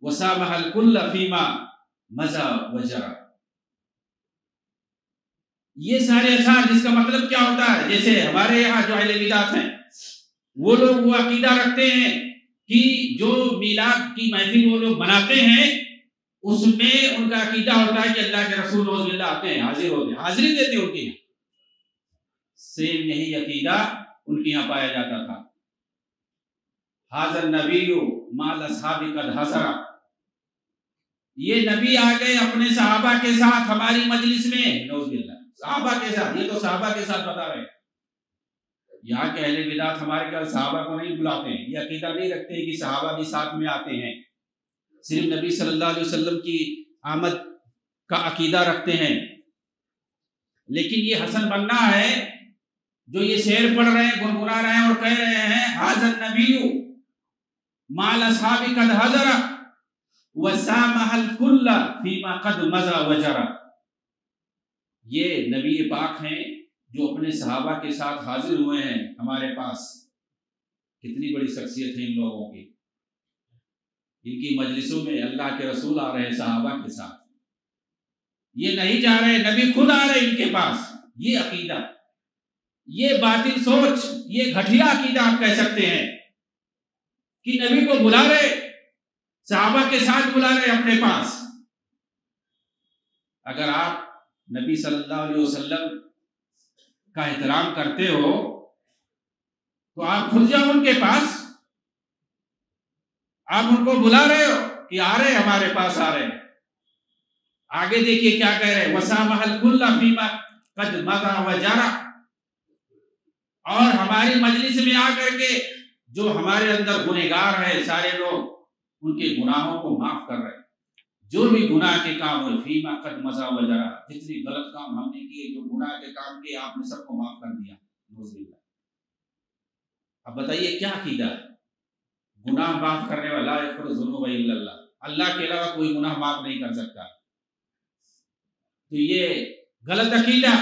وسامح الکل فیما مضى وجرى۔ یہ سارے اشعار جس کا مطلب کیا ہوتا ہے، جیسے ہمارے یہاں جو اہل بدعت ہیں وہ لوگ وہ عقیدہ رکھتے ہیں کہ جو میلاد کی محفل وہ لوگ مناتے ہیں اس میں ان کا عقیدہ ہوتا ہے کہ اللہ کے رسول نعوذ باللہ آتے ہیں، حاضر ہوتے ہیں، حاضری دیتے ہیں ان کے یہاں۔ سیم یہی عقیدہ ان کے یہاں پایا جاتا تھا۔ ھذا النبی مع الاصحاب قد حضر، یہ نبی آ گئے اپنے صحابہ کے ساتھ ہماری مجلس میں، نعوذ باللہ، صحابہ کے ساتھ۔ یہ تو صحابہ کے ساتھ بتا رہے ہیں۔ یہاں کے اہل بدعت ہمارے کیا صحابہ کو نہیں بلاتے ہیں، یہ عقیدہ نہیں رکھتے ہیں کہ صحابہ بھی ساتھ میں آتے ہیں، صرف نبی صلی اللہ علیہ وسلم کی آمد کا عقیدہ رکھتے ہیں۔ لیکن یہ حسن بننا ہے جو یہ شعر پڑھ رہے ہیں، گنگنا رہے ہیں اور کہہ رہے ہیں ھذا النبی مع الاصحاب قد حضر وسامح الکل فیما قد مضى وجرى، یہ نبی پاک ہیں جو اپنے صحابہ کے ساتھ حاضر ہوئے ہیں ہمارے پاس۔ کتنی بڑی شخصیت ہے ان لوگوں کی، ان کی مجلسوں میں اللہ کے رسول آ رہے ہیں صحابہ کے ساتھ، یہ نہیں جا رہے، نبی خود آ رہے ان کے پاس۔ یہ عقیدہ، یہ باطل سوچ، یہ گھٹیا عقیدہ آپ کہہ سکتے ہیں کہ نبی کو بلا رہے، صحابہ کے ساتھ بلا رہے اپنے پاس۔ اگر آپ نبی صلی اللہ علیہ وسلم کا احترام کرتے ہو تو آپ خود جاؤ ان کے پاس، آپ ان کو بلا رہے ہو کہ آ رہے ہمارے پاس آ رہے۔ آگے دیکھیے کیا کہہ رہے، وسامح الکل فیما قد مضى وجرى، اور ہماری مجلس میں آ کر کے جو ہمارے اندر گنہگار ہے سارے لوگ ان کے گناہوں کو معاف کر رہے، جو بھی گناہ کے کام ہوئے، فیما قد مضى وجرى، جتنی غلط کام ہم نے کیے، جو گناہ کے کام کیے، آپ نے سب کو معاف کر دیا۔ اب بتائیے کیا عقیدہ ہے؟ گناہ معاف کرنے والا یغفر الذنوب الا اللہ، اللہ کے علاوہ کوئی گناہ معاف نہیں کر سکتا۔ تو یہ غلط عقیدہ،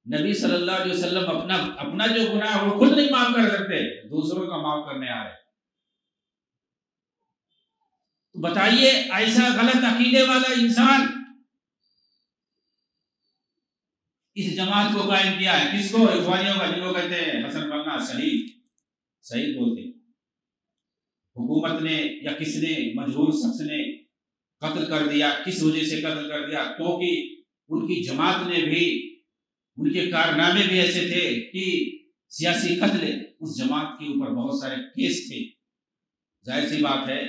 نبی صلی اللہ علیہ وسلم اپنا جو گناہ وہ خود نہیں معاف کر سکتے، دوسروں کا معاف کرنے آ رہے۔ تو بتائیے ایسا غلط عقیدے والا انسان اس جماعت کو قائم کیا ہے، کس کو؟ اخوانیوں کا، جن کو کہتے ہیں حسن بننا شہید بولتے ہیں۔ حکومت نے یا کس نے، مجہول شخص نے قتل کر دیا۔ کس وجہ سے قتل کر دیا؟ کیونکہ ان کی جماعت نے بھی، ان کے کارنامے بھی ایسے تھے کہ سیاسی قتل، اس جماعت کے اوپر بہت سارے کیس تھے۔ ظاہر سی بات ہے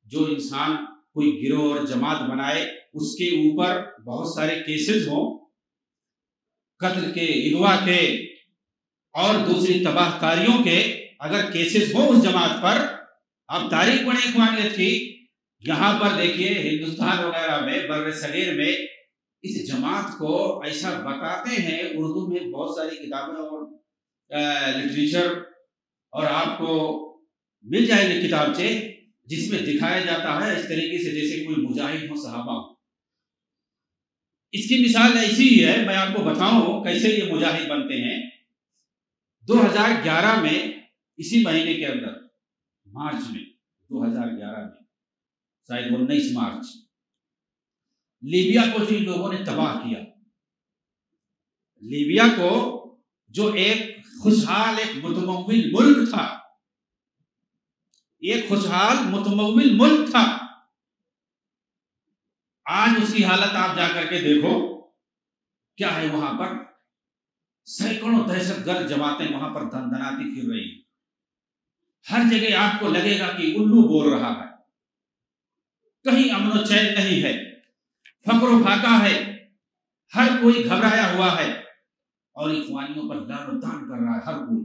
جو انسان کوئی گروہ اور جماعت بنائے اس کے اوپر بہت سارے کیسز ہوں، قتل کے، اغوا کے اور دوسری تباہ کاریوں کے، اگر کیسز ہوں اس جماعت پر، آپ تاریخ پڑھیں اخوانیت کی، یہاں پر دیکھیے ہندوستان وغیرہ میں، بر صغیر میں اس جماعت کو ایسا بتاتے ہیں، اردو میں بہت ساری کتابیں اور لٹریچر، اور آپ کو مل جائے گی کتابچے جس میں دکھایا جاتا ہے اس طریقے سے جیسے کوئی مجاہد ہو، صحابہ ہو۔ اس کی مثال ایسی ہی ہے، میں آپ کو بتاؤں کیسے یہ مجاہد بنتے ہیں۔ 2011 میں، اسی مہینے کے اندر، مارچ میں، 2011 میں، شاید 19 مارچ، لیبیا کو جو ان لوگوں نے تباہ کیا، لیبیا کو جو ایک خوشحال، ایک متمول ملک تھا، ایک خوشحال متمول ملک تھا، آج اس کی حالت آپ جا کر کے دیکھو کیا ہے۔ وہاں پر سینکڑوں دہشت گرد جماعتیں وہاں پر دندناتی پھر رہی ہیں، ہر جگہ آپ کو لگے گا کہ الو بول رہا ہے، کہیں امن و چین نہیں ہے، فقر و فاقہ ہے، ہر کوئی گھبرایا ہوا ہے، اور اخوانیوں پر لعن و طعن کر رہا ہے ہر کوئی۔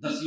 10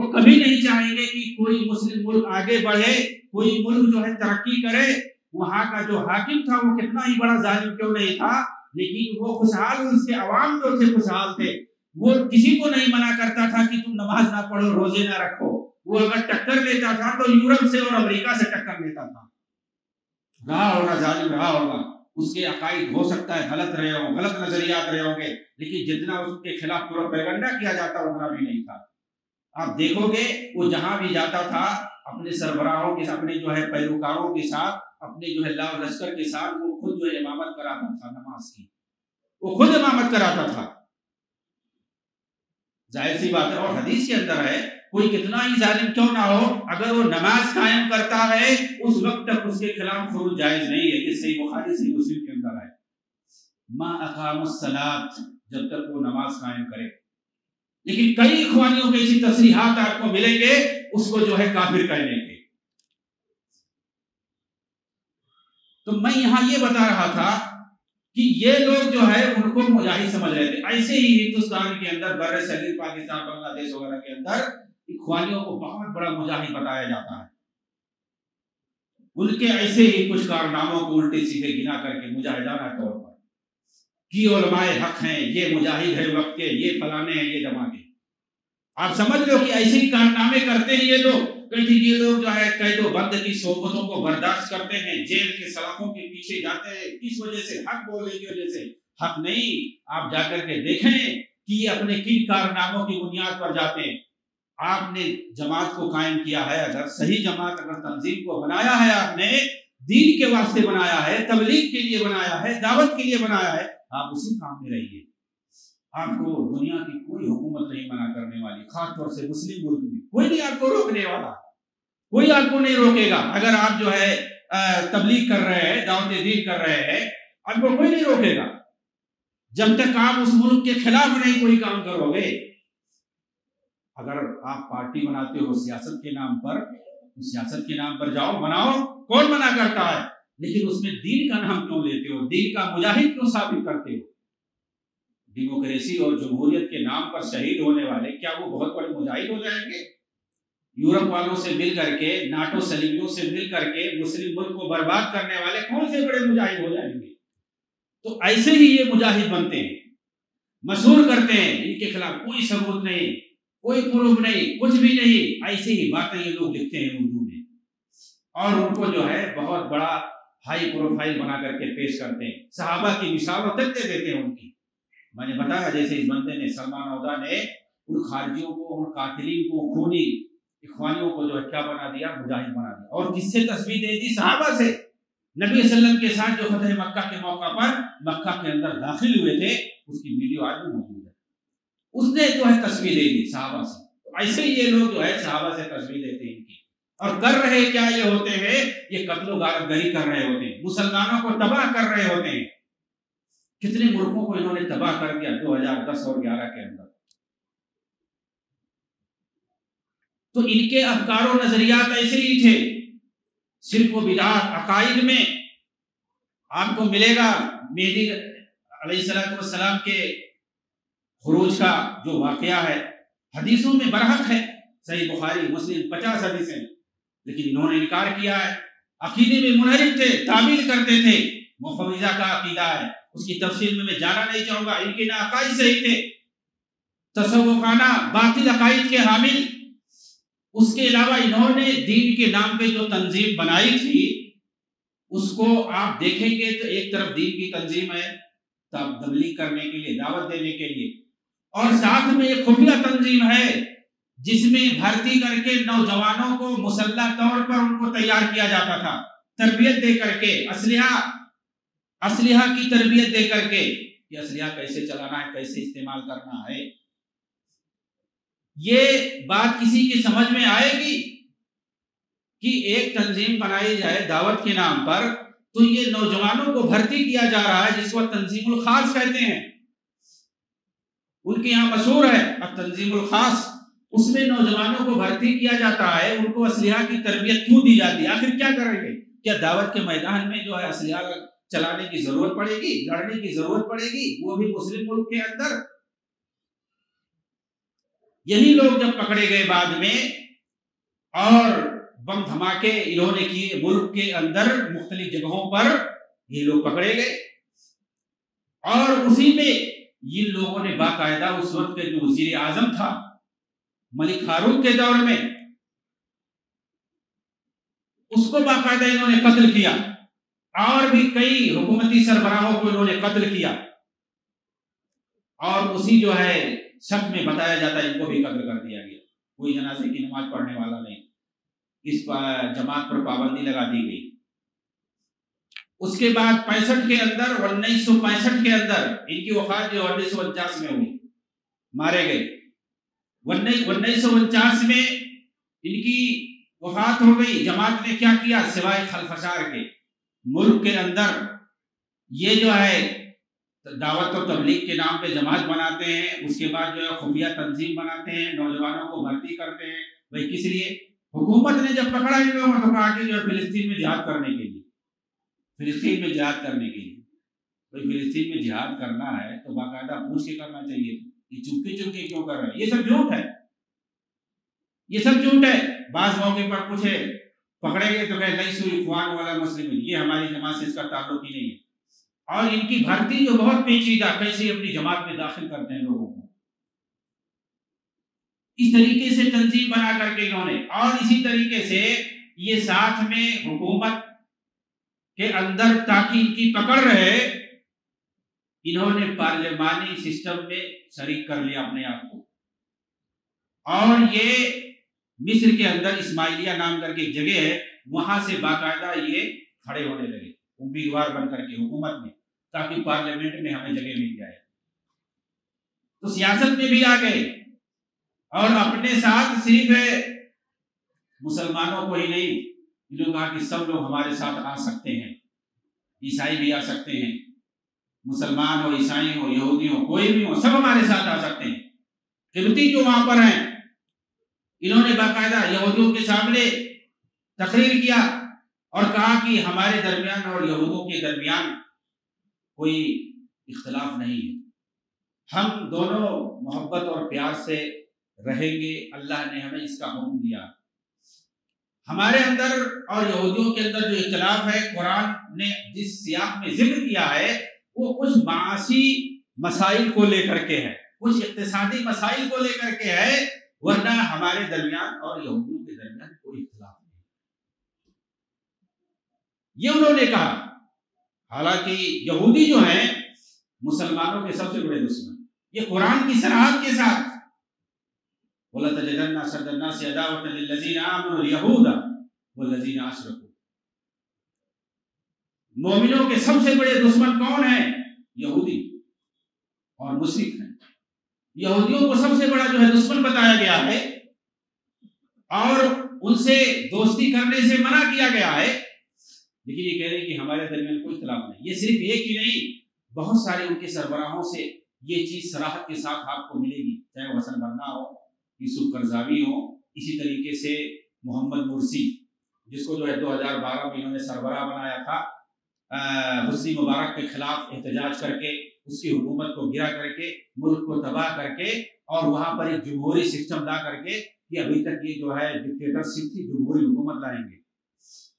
وہ کبھی نہیں چاہیں گے کہ کوئی مسلم ملک آگے بڑھے، کوئی ملک جو ہے ترقی کرے۔ وہاں کا جو حاکم تھا وہ کتنا ہی بڑا ظالم کیوں نہیں تھا، لیکن وہ خوشحال، اس کے عوام جو تھے خوشحال تھے۔ وہ کسی کو نہیں منع کرتا تھا کہ تم نماز نہ پڑھو، روزے نہ رکھو۔ وہ اگر ٹکر لیتا تھا تو یورپ سے اور امریکہ سے ٹکر لیتا تھا۔ رہا ہوگا ظالم، رہا ہوگا، اس کے عقائد ہو سکتا ہے غلط رہے ہوں، غلط نظریات رہے ہوں گے، لیکن جتنا اس کے خلاف پروپیگنڈا کیا جاتا اتنا بھی نہیں تھا۔ آپ دیکھو گے وہ جہاں بھی جاتا تھا اپنے سربراہوں کے ساتھ، اپنے جو ہے پیروکاروں کے ساتھ، اپنے جو ہے لاؤ لشکر کے ساتھ وہ خود جو ہے امامت کراتا تھا نماز کی، وہ خود امامت کراتا تھا۔ ظاہر سی بات ہے، اور حدیث کے اندر ہے کوئی کتنا ہی ظالم کیوں نہ ہو، اگر وہ نماز قائم کرتا ہے اس وقت تک اس کے خلاف خروج جائز نہیں ہے۔ یہ صحیح بخاری صحیح مسلم کے اندر ہے، ما اقام الصلاۃ، جب تک وہ نماز قائم کرے۔ لیکن کئی اخوانیوں کے ایسی تصریحات آپ کو ملیں گے اس کو جو ہے کافر کہنے کے۔ تو میں یہاں یہ بتا رہا تھا کہ یہ لوگ جو ہے ان کو مجاہد سمجھ رہے تھے۔ ایسے ہی ہندوستان کے اندر، بر صغیر پاکستان، بنگلہ دیش وغیرہ کے اندر اخوانیوں کو بہت بڑا مجاہد بتایا جاتا ہے۔ ان کے ایسے ہی کچھ کارناموں کو الٹے سیدھے گنا کر کے مجاہدانہ طور پر کہ علماء حق ہیں، یہ مجاہد ہے وقت کے، یہ فلانے ہیں، یہ دماغے۔ آپ سمجھ لو کہ ایسے ہی کارنامے کرتے ہیں یہ لوگ، کہ یہ لوگ جو ہے قید و بند کی صحبتوں کو برداشت کرتے ہیں، جیل کے سلاخوں کے پیچھے جاتے ہیں، کس وجہ سے؟ حق بولنے کی وجہ سے۔ حق نہیں، آپ جا کر کے دیکھیں کہ یہ اپنے کن کارناموں کی بنیاد پر جاتے ہیں۔ آپ نے جماعت کو قائم کیا ہے، اگر صحیح جماعت، اگر تنظیم کو بنایا ہے، آپ نے دین کے واسطے بنایا ہے، تبلیغ کے لیے بنایا ہے، دعوت کے لیے بنایا ہے، آپ اسی کام میں رہیے۔ آپ کو دنیا کی کوئی حکومت نہیں منع کرنے والی، خاص طور سے مسلم ملک میں کوئی نہیں آپ کو روکنے والا، کوئی آپ کو نہیں روکے گا۔ اگر آپ جو ہے تبلیغ کر رہے ہیں، دعوت دین کر رہے ہیں، آپ کو کوئی نہیں روکے گا جب تک آپ اس ملک کے خلاف نہیں کوئی کام کرو گے۔ اگر آپ پارٹی بناتے ہو سیاست کے نام پر، سیاست کے نام پر جاؤ، بناؤ، کون منع کرتا ہے، لیکن اس میں دین کا نام کیوں لیتے ہو؟ دین کا مجاہد کیوں ثابت کرتے ہو؟ ڈیموکریسی اور جمہوریت کے نام پر شہید ہونے والے کیا وہ بہت بڑے مجاہد ہو جائیں گے؟ یورپ والوں سے مل کر کے، ناٹو صلیبیوں سے مل کر کے مسلم ملک کو برباد کرنے والے کون سے بڑے مجاہد ہو جائیں گے؟ تو ایسے ہی یہ مجاہد بنتے ہیں، مشہور کرتے ہیں، ان کے خلاف کوئی ثبوت نہیں، کوئی پروف نہیں، کچھ بھی نہیں، ایسے ہی باتیں یہ لوگ لکھتے ہیں اردو میں، اور ان کو جو ہے بہت بڑا ہائی پروفائل بنا کر کے پیش کرتے ہیں، صحابہ کی مثالوں تک دے دیتے ہیں ان کی۔ میں نے بتایا جیسے اس بندے نے، سلمان عودہ نے ان خارجیوں کو، ان قاتلین کو، خونی اخوانیوں کو جو ہے کیا بنا دیا؟ مجاہد بنا دیا۔ اور کس سے تسبیح دے دی؟ صحابہ سے۔ نبی صلی اللہ علیہ وسلم کے ساتھ جو فتح مکہ کے موقع پر مکہ کے اندر داخل ہوئے تھے، اس کی ویڈیو آج بھی موجود ہے، اس نے جو ہے تسبیح دے دی صحابہ سے۔ ایسے ہی یہ لوگ جو ہے صحابہ سے تسبیح دیتے ہیں ان کی، اور کر رہے کیا یہ ہوتے ہیں؟ یہ قتل و غارت گری کر رہے ہوتے ہیں، مسلمانوں کو تباہ کر رہے ہوتے ہیں۔ کتنے ملکوں کو انہوں نے تباہ کر دیا 2010 اور 11 کے اندر۔ تو ان کے افکار و نظریات ایسے ہی تھے۔ شرک و بدعات عقائد میں آپ کو ملے گا مہدی علیہ السلام کے خروج کا جو واقعہ ہے حدیثوں میں برحق ہے، صحیح بخاری مسلم 50 حدیثیں، لیکن انہوں نے انکار کیا ہے۔ عقیدے میں منحرف تھے، تعویل کرتے تھے، مفوضہ کا عقیدہ ہے، اس کی تفصیل میں جانا نہیں چاہوں گا۔ ان کے نہ عقائد صحیح تھے، تصوفانہ باطل عقائد کے حامل۔ اس کے علاوہ انہوں نے دین کے نام پہ جو تنظیم بنائی تھی، اس کو آپ دیکھیں گے تو ایک طرف دین کی تنظیم ہے تبلیغ کرنے کے لیے، دعوت دینے کے لیے، اور ساتھ میں ایک خفیہ تنظیم ہے جس میں بھرتی کر کے نوجوانوں کو مسلح طور پر ان کو تیار کیا جاتا تھا، تربیت دے کر کے، اسلحہ کی تربیت دے کر کے کہ اسلحہ کیسے چلانا ہے، کیسے استعمال کرنا ہے۔ یہ بات کسی کی سمجھ میں آئے گی کہ ایک تنظیم بنائی جائے دعوت کے نام پر، تو یہ نوجوانوں کو بھرتی کیا جا رہا ہے جس کو تنظیم الخاص کہتے ہیں، ان کے یہاں مشہور ہے تنظیم الخاص، اس میں نوجوانوں کو بھرتی کیا جاتا ہے، ان کو اسلحہ کی تربیت کیوں دی جاتی ہے؟ آخر کیا کریں گے؟ کیا دعوت کے میدان میں جو ہے اسلحہ چلانے کی ضرورت پڑے گی، لڑنے کی ضرورت پڑے گی، وہ بھی مسلم ملک کے اندر؟ یہی لوگ جب پکڑے گئے بعد میں اور بم دھماکے انہوں نے کیے ملک کے اندر مختلف جگہوں پر، یہ لوگ پکڑے گئے، اور اسی میں ان لوگوں نے باقاعدہ اس وقت کے جو وزیر اعظم تھا ملک فاروق کے دور میں، اس کو باقاعدہ انہوں نے قتل کیا، اور بھی کئی حکومتی سربراہوں کو انہوں نے قتل کیا، اور اسی جو ہے شک میں بتایا جاتا ہے ان کو بھی قتل کر دیا گیا۔ کوئی جنازے کی نماز پڑھنے والا نہیں، اس جماعت پر پابندی لگا دی گئی۔ اس کے بعد 65 کے اندر 1965 کے اندر ان کی وفات جو 1949 میں ہوئی، مارے گئے 1949 میں ان کی وفات ہو گئی۔ جماعت نے کیا کیا سوائے خلفشار کے، ملک کے اندر یہ جو ہے دعوت و تبلیغ کے نام پہ جماعت بناتے ہیں، اس کے بعد جو ہے خفیہ تنظیم بناتے ہیں، نوجوانوں کو بھرتی کرتے ہیں۔ بھائی کس لیے؟ حکومت نے جب پکڑا ان لوگوں تو کہا کہ جو ہے فلسطین میں جہاد کرنے کے لیے، فلسطین میں جہاد کرنے کے لیے۔ بھائی فلسطین میں جہاد کرنا ہے تو باقاعدہ پوچھ کے کرنا چاہیے، یہ چپکے چپکے کیوں کر رہے ہیں؟ یہ سب جھوٹ ہے، یہ سب جھوٹ ہے۔ بعض موقع پر پوچھے پکڑے گئے تو کہے نہیں سوئی اخوان والا مسلم، یہ ہماری جماعت سے اس کا تعلق ہی نہیں ہے۔ اور ان کی بھرتی جو بہت پیچیدہ، کیسے اپنی جماعت میں داخل کرتے ہیں لوگوں کو، اس طریقے سے تنظیم بنا کر کے انہوں نے، اور اسی طریقے سے یہ ساتھ میں حکومت کے اندر تاکہ ان کی پکڑ رہے، انہوں نے پارلیمانی سسٹم میں شریک کر لیا اپنے آپ کو، اور یہ مصر کے اندر اسماعیلیہ نام کر کے ایک جگہ ہے، وہاں سے باقاعدہ یہ کھڑے ہونے لگے امیدوار بن کر کے حکومت میں، تاکہ پارلیمنٹ میں ہمیں جگہ مل جائے۔ تو سیاست میں بھی آ گئے، اور اپنے ساتھ صرف مسلمانوں کو ہی نہیں، انہوں نے کہا کہ سب لوگ ہمارے ساتھ آ سکتے ہیں، عیسائی بھی آ سکتے ہیں، مسلمان ہو، عیسائی ہو، یہودی ہو، کوئی بھی ہو، سب ہمارے ساتھ آ سکتے ہیں۔ قبطی جو وہاں پر ہیں انہوں نے باقاعدہ یہودیوں کے سامنے تقریر کیا اور کہا کہ ہمارے درمیان اور یہودوں کے درمیان کوئی اختلاف نہیں ہے، ہم دونوں محبت اور پیار سے رہیں گے، اللہ نے ہمیں اس کا حکم دیا۔ ہمارے اندر اور یہودیوں کے اندر جو اختلاف ہے، قرآن نے جس سیاق میں ذکر کیا ہے وہ کچھ معاشی مسائل کو لے کر کے ہے، کچھ اقتصادی مسائل کو لے کر کے ہے، ورنہ ہمارے درمیان اور یہودیوں کے درمیان کوئی اختلاف نہیں۔ یہ انہوں نے کہا، حالانکہ یہودی جو ہیں مسلمانوں کے سب سے بڑے دشمن، یہ قرآن کی صراحت کے ساتھ وَلَتَجِدَنَّ أَشَدَّ النَّاسِ عَدَاوَةً لِلَّذِينَ آمَنُوا الْيَهُودَ وَالَّذِينَ أَشْرَكُوا۔ مومنوں کے سب سے بڑے دشمن کون ہیں؟ یہودی اور مشرک ہیں۔ یہودیوں کو سب سے بڑا جو ہے دشمن بتایا گیا ہے، اور ان سے دوستی کرنے سے منع کیا گیا ہے، لیکن یہ کہہ رہے ہیں کہ ہمارے درمیان کوئی اختلاف نہیں۔ یہ صرف ایک ہی نہیں، بہت سارے ان کے سربراہوں سے یہ چیز صراحت کے ساتھ آپ کو ملے گی، چاہے وہ حسن بنا ہو، یوسف قرضاوی ہو، اسی طریقے سے محمد مرسی جس کو جو ہے 2012 میں انہوں نے سربراہ بنایا تھا، حسنی مبارک کے خلاف احتجاج کر کے اس کی حکومت کو گرا کر کے ملک کو تباہ کر کے اور وہاں پر ایک جمہوری سسٹم لا کر کے، کہ ابھی تک یہ جو ہے ڈکٹیٹرشپ تھی، جمہوری حکومت لائیں گے،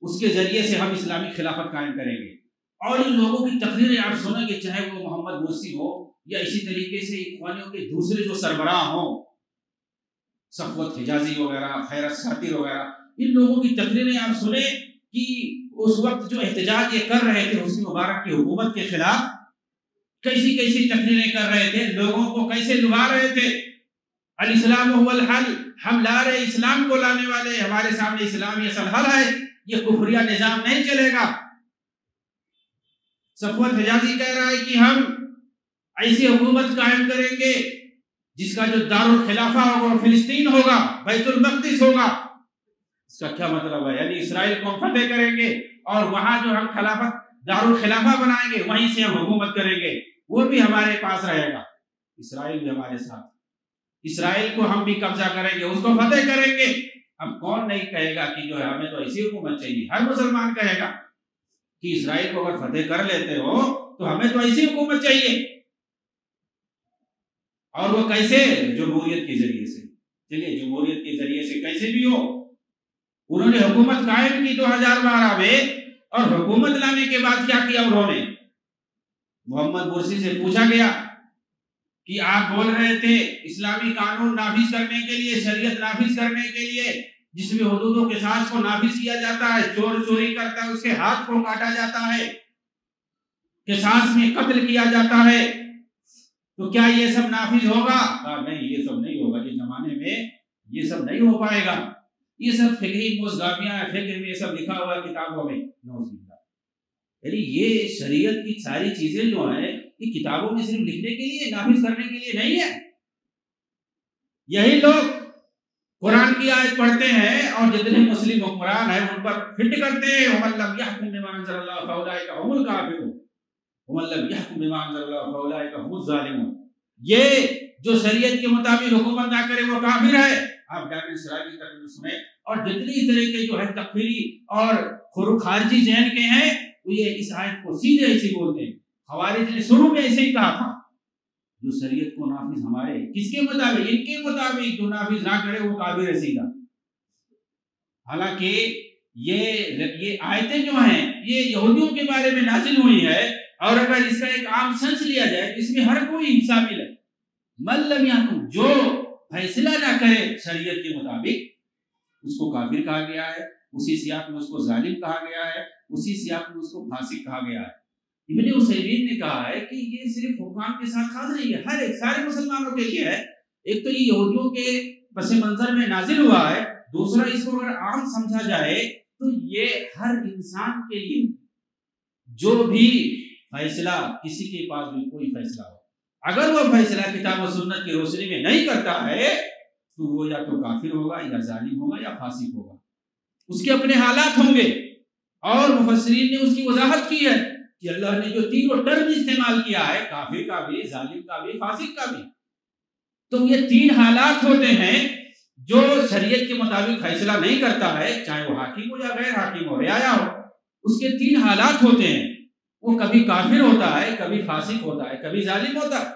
اس کے ذریعے سے ہم اسلامی خلافت قائم کریں گے۔ اور ان لوگوں کی تقریریں آپ سنیں گے، چاہے وہ محمد مرسی ہو یا اسی طریقے سے اخوانیوں کے دوسرے جو سربراہ ہوں، صفوت حجازی وغیرہ، خیرت شاطر وغیرہ، ان لوگوں کی تقریریں آپ سنیں کہ اس وقت جو احتجاج یہ کر رہے تھے حسنی مبارک کی حکومت کے خلاف، کیسی کیسی تقریریں کر رہے تھے، لوگوں کو کیسے لبھا رہے تھے۔ الاسلام هو الحل، ہم لا رہے اسلام کو لانے والے، ہمارے سامنے اسلام یہ اصل حل ہے، یہ کفریہ نظام نہیں چلے گا۔ صفوت حجازی کہہ رہا ہے کہ ہم ایسی حکومت قائم کریں گے جس کا جو دارالخلافہ ہوگا وہ فلسطین ہوگا، بیت المقدس ہوگا۔ اس کا کیا مطلب ہے؟ یعنی اسرائیل کو ہم فتح کریں گے اور وہاں جو ہم خلافت دارالخلافہ بنائیں گے، وہیں سے ہم حکومت کریں گے، وہ بھی ہمارے پاس رہے گا، اسرائیل بھی ہمارے ساتھ، اسرائیل کو ہم بھی قبضہ کریں گے، اس کو فتح کریں گے۔ اب کون نہیں کہے گا کہ جو ہے ہمیں تو ایسی حکومت چاہیے؟ ہر مسلمان کہے گا کہ اسرائیل کو اگر فتح کر لیتے ہو تو ہمیں تو ایسی حکومت چاہیے، اور وہ کیسے؟ جمہوریت کے ذریعے سے، چلیے جمہوریت کے ذریعے سے کیسے بھی ہو، انہوں نے حکومت قائم کی 2012 میں، اور حکومت لانے کے بعد کیا کیا انہوں نے؟ محمد مرسی سے پوچھا گیا کہ آپ بول رہے تھے اسلامی قانون نافذ کرنے کے لیے، شریعت نافذ کرنے کے لیے، جس میں حدود و قصاص کو نافذ کیا جاتا ہے، چور چوری کرتا ہے اس کے ہاتھ کو کاٹا جاتا ہے، قصاص میں قتل کیا جاتا ہے، تو کیا یہ سب نافذ ہوگا؟ کہا نہیں، یہ سب نہیں ہوگا، یہ زمانے میں یہ سب نہیں ہو پائے گا، یہ سب فقہی موضوعات ہیں، فقہ میں یہ سب لکھا ہوا ہے کتابوں میں، نعوذ باللہ۔ یعنی یہ شریعت کی ساری چیزیں جو ہیں یہ کتابوں میں صرف لکھنے کے لیے، نافذ کرنے کے لیے نہیں ہے۔ یہی لوگ قرآن کی آیت پڑھتے ہیں اور جتنے مسلم حکمران ہیں ان پر فٹ کرتے ہیں، وَمَن لَّمْ يَحْكُم بِمَا أَنزَلَ اللَّهُ فَأُولَٰئِكَ هُمُ الْكَافِرُونَ وَمَن لَّمْ يَحْكُم بِمَا أَنزَلَ اللَّهُ فَأُولَٰئِكَ هُمُ الظَّالِمُونَ۔ یہ جو شریعت کے مطابق حکومت نہ کرے وہ کافر ہے۔ آپ ڈاکٹر اسرائیل کی تقریر سنیں، اور جتنی طرح کے جو ہے تکفیری اور خارجی ذہن کے ہیں وہ یہ اس آیت کو سیدھے ایسے بولتے ہیں۔ خوارج نے شروع میں ایسے ہی کہا تھا، جو شریعت کو نافذ ہمارے کس کے مطابق؟ ان کے مطابق، جو نافذ نہ کرے وہ کافر ہے سیدھا۔ حالانکہ یہ آیتیں جو ہیں یہ یہودیوں کے بارے میں نازل ہوئی ہے، اور اگر اس کا ایک عام سنس لیا جائے اس میں ہر کوئی شامل ہے۔ من لم یحکم، جو فیصلہ نہ کرے شریعت کے مطابق اس کو کافر کہا گیا ہے، اسی سیاق میں اس کو ظالم کہا گیا ہے، اسی سیاق میں اس کو فاسق کہا گیا ہے۔ ابن عثیمین نے کہا ہے کہ یہ صرف حکام کے ساتھ خاص نہیں ہے، ہر ایک سارے مسلمانوں کے لیے ہے۔ ایک تو یہ یہودیوں کے پس منظر میں نازل ہوا ہے، دوسرا اس کو اگر عام سمجھا جائے تو یہ ہر انسان کے لیے، جو بھی فیصلہ کسی کے پاس بھی کوئی فیصلہ ہو، اگر وہ فیصلہ کتاب و سنت کی روشنی میں نہیں کرتا ہے تو وہ یا تو کافر ہوگا یا ظالم ہوگا یا فاسق ہوگا، اس کے اپنے حالات ہوں گے۔ اور مفسرین نے اس کی وضاحت کی ہے کہ اللہ نے جو تینوں ٹرم استعمال کیا ہے، کافر کا بھی، ظالم کا بھی، فاسق کا بھی، تو یہ تین حالات ہوتے ہیں جو شریعت کے مطابق فیصلہ نہیں کرتا ہے، چاہے وہ حاکم ہو یا غیر حاکم ہو، رعایا ہو، اس کے تین حالات ہوتے ہیں۔ وہ کبھی کافر ہوتا ہے، کبھی فاسق ہوتا ہے، کبھی ظالم ہوتا ہے۔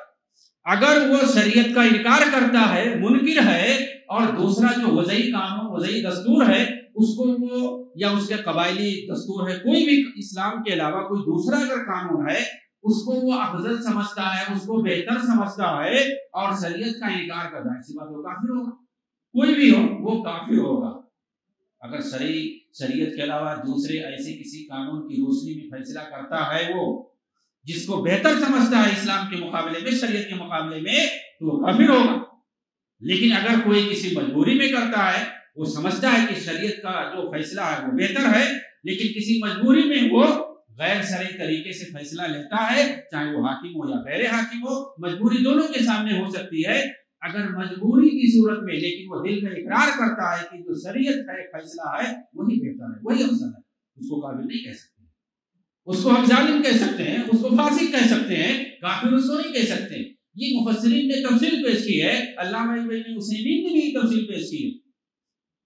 اگر وہ شریعت کا انکار کرتا ہے، منکر ہے، اور دوسرا جو وضعی قانون، وضعی دستور ہے اس کو وہ، یا اس کے قبائلی دستور ہے، کوئی بھی اسلام کے علاوہ کوئی دوسرا اگر قانون ہے اس کو وہ افضل سمجھتا ہے، اس کو بہتر سمجھتا ہے اور شریعت کا انکار کرتا ہے، اسی بات وہ کافر ہوگا۔ کوئی بھی ہو وہ کافر ہوگا اگر شریعت کے علاوہ دوسرے ایسے کسی قانون کی روشنی میں فیصلہ کرتا ہے، وہ جس کو بہتر سمجھتا ہے اسلام کے مقابلے میں، شریعت کے مقابلے میں، تو وہ کافر ہوگا۔ لیکن اگر کوئی کسی مجبوری میں کرتا ہے، وہ سمجھتا ہے کہ شریعت کا جو فیصلہ ہے وہ بہتر ہے، لیکن کسی مجبوری میں وہ غیر شرعی طریقے سے فیصلہ لیتا ہے، چاہے وہ حاکم ہو یا غیر حاکم ہو، مجبوری دونوں کے سامنے ہو سکتی ہے۔ اگر مجبوری کی صورت میں لیکن وہ دل میں اقرار کرتا ہے کہ جو شریعت ہے، فیصلہ ہے، وہی بہتر ہے، وہی افضل ہے، اس کو کافر نہیں کہہ سکتے، اس کو ہم ظالم کہہ سکتے ہیں، اس کو فاسق کہہ سکتے ہیں، کافر اس کو نہیں کہہ سکتے۔ یہ مفسرین نے تفصیل پیش کی ہے، علامہ ابن عثیمین نے بھی تفصیل پیش کی ہے۔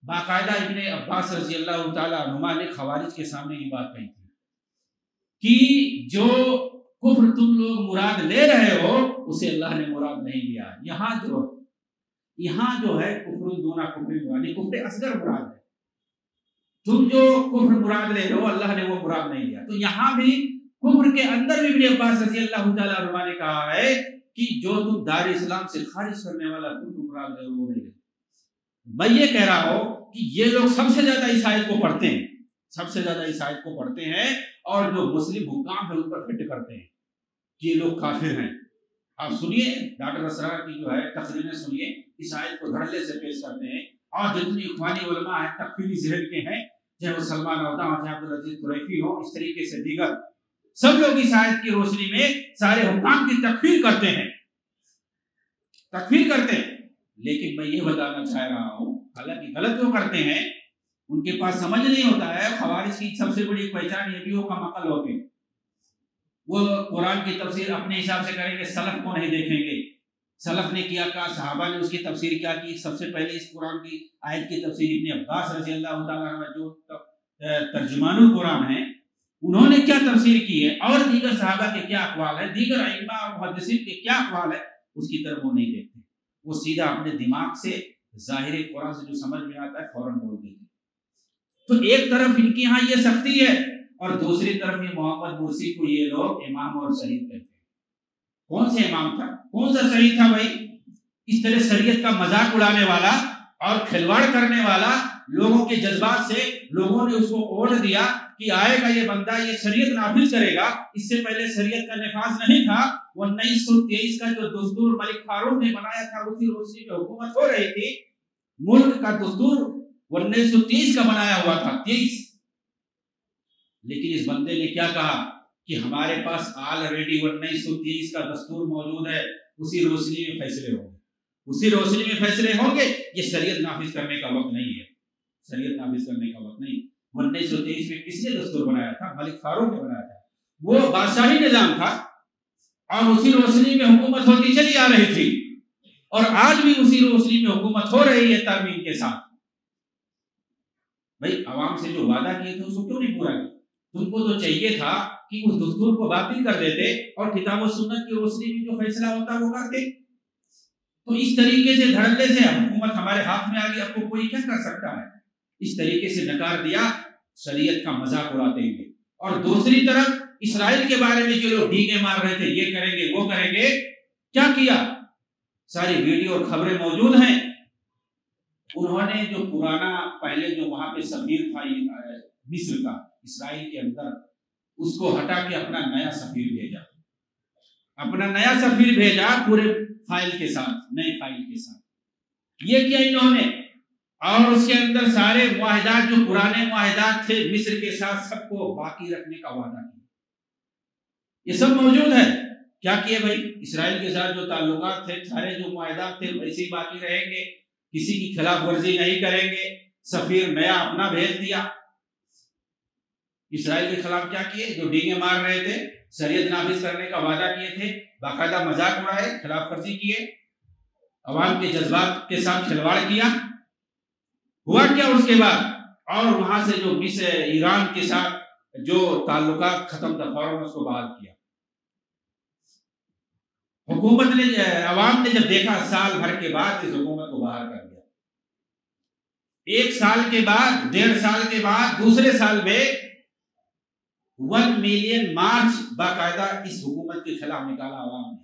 باقاعدہ ابن عباس رضی اللہ تعالیٰ عنہما نے خوارج کے سامنے یہ بات کہی تھی کہ جو کفر تم لوگ مراد لے رہے ہو اسے اللہ نے مراد نہیں لیا۔ یہاں جو ہے کفر دون کفر مراد، کفر اصغر مراد ہے۔ تم جو کفر مراد لے رہے ہو اللہ نے وہ مراد نہیں لیا۔ تو یہاں بھی کفر کے اندر بھی ابن عباس رضی اللہ تعالیٰ عنہما نے کہا ہے کہ جو تم دار اسلام سے خارج کرنے والا کفر مراد لے رہے ہو وہ نہیں لے۔ میں یہ کہہ رہا ہوں کہ یہ لوگ سب سے زیادہ اس آیت کو پڑھتے ہیں، سب سے زیادہ اس آیت کو پڑھتے ہیں، اور جو مسلم حکام ہیں ان پر فٹ کرتے ہیں کہ یہ لوگ کافر ہیں۔ آپ سنیے ڈاکٹر اسرار کی جو ہے تقریریں سنیے، اس آیت کو دھڑلے سے پیش کرتے ہیں، اور جتنی اخوانی علماء ہیں تکفیری ذہن کے ہیں، چاہے وہ سلمان عودہ ہو، چاہے عبدالعزیز قریفی ہو، اس طریقے سے دیگر سب لوگ اس آیت کی روشنی میں سارے حکام کی تکفیر کرتے ہیں، تکفیر کرتے ہیں۔ لیکن میں یہ بتانا چاہ رہا ہوں، حالانکہ غلط وہ کرتے ہیں، ان کے پاس سمجھ نہیں ہوتا ہے۔ خوارج کی سب سے بڑی پہچان یہ بھی ہو کم عقل ہوتے، وہ قرآن کی تفسیر اپنے حساب سے کریں گے، سلف کو نہیں دیکھیں گے، سلف نے کیا کہا، صحابہ نے اس کی تفسیر کیا کی۔ سب سے پہلے اس قرآن کی آیت کی تفسیر ابن عباس رضی اللہ تعالیٰ عنہ جو ترجمان القرآن ہیں انہوں نے کیا تفسیر کی ہے، اور دیگر صحابہ کے کیا اقوال ہے، دیگر ائمہ اور محدثین کے کیا اقوال ہے، اس کی طرف وہ نہیں دیکھتے۔ وہ سیدھا اپنے دماغ سے ظاہر قرآن سے جو سمجھ میں آتا ہے فوراً بول دیتے. تو ایک طرف ان کے یہاں یہ سختی ہے اور دوسری طرف یہ محمد مرسی کو یہ لوگ امام اور شہید کہتے ہیں. کون سے امام تھا, کون سا شہید تھا بھائی؟ اس طرح شریعت کا مذاق اڑانے والا اور کھلواڑ کرنے والا, لوگوں کے جذبات سے لوگوں نے اس کو اوڑھ دیا کہ آئے گا یہ بندہ, یہ شریعت نافذ کرے گا. اس سے پہلے شریعت کا نفاذ نہیں تھا. 1923 کا جو دستور ملک فاروق نے بنایا تھا اسی روشنی میں حکومت ہو رہی تھی. ملک کا دستور 1930 کا بنایا ہوا تھا, 23. لیکن اس بندے نے کیا کہا کہ ہمارے پاس آلریڈی 1923 کا دستور موجود ہے, اسی روشنی میں فیصلے ہوں گے, اسی روشنی میں فیصلے ہوں گے. یہ شریعت نافذ کرنے کا وقت نہیں ہے, شریعت نافذ کرنے کا وقت نہیں. 1923 میں کس نے دستور بنایا تھا؟ ملک فاروق نے بنایا تھا. وہ بادشاہی نظام تھا اور اسی روشنی میں حکومت ہوتی چلی آ رہی تھی, اور آج بھی اسی روشنی میں حکومت ہو رہی ہے ترمیم کے ساتھ. بھائی عوام سے جو وعدہ کیے تھے اس کو کیوں نہیں پورا کیا؟ تم کو تو چاہیے تھا کہ اس دستور کو باطل کر دیتے اور کتاب و سنت کی روشنی میں جو فیصلہ ہوتا وہ کرتے. تو اس طریقے سے دھڑلے سے حکومت ہمارے ہاتھ میں آ گئی, اب کو کوئی کیا کر سکتا ہے؟ اس طریقے سے نکار دیا, شریعت کا مذاق اڑاتے ہوئے. اور دوسری طرف اسرائیل کے بارے میں جو لوگ ڈیگے مار رہے تھے, یہ کریں گے وہ کریں گے, کیا کیا؟ ساری ویڈیو اور خبریں موجود ہیں. انہوں نے جو پرانا پہلے جو وہاں پہ سفیر تھا مصر کا اسرائیل کے اندر, اس کو ہٹا کے اپنا نیا سفیر بھیجا, اپنا نیا سفیر بھیجا پورے فائل کے ساتھ, نئے فائل کے ساتھ. یہ کیا انہوں نے, اور اس کے اندر سارے معاہدات جو پرانے معاہدات تھے مصر کے ساتھ سب کو باقی رکھنے کا وعدہ کیا. یہ سب موجود ہے. کیا کیے بھائی؟ اسرائیل کے ساتھ جو تعلقات تھے, سارے جو معاہدات تھے ویسے ہی باقی رہیں گے, کسی کی خلاف ورزی نہیں کریں گے. سفیر نیا اپنا بھیج دیا. اسرائیل کے خلاف کیا کیے؟ جو ڈینگے مار رہے تھے, شریعت نافذ کرنے کا وعدہ کیے تھے, باقاعدہ مذاق اڑائے, خلاف ورزی کیے, عوام کے جذبات کے ساتھ کھلواڑ کیا. ہوا کیا اس کے بعد؟ اور وہاں سے جو مصر ایران کے ساتھ جو تعلقات ختم تھا فوراً اس کو بحال کیا. حکومت نے, عوام نے جب دیکھا سال بھر کے بعد اس حکومت کو باہر کر دیا. 1 سال کے بعد, 1.5 سال کے بعد, دوسرے سال میں 1 ملین مارچ باقاعدہ اس حکومت کے خلاف نکالا عوام نے.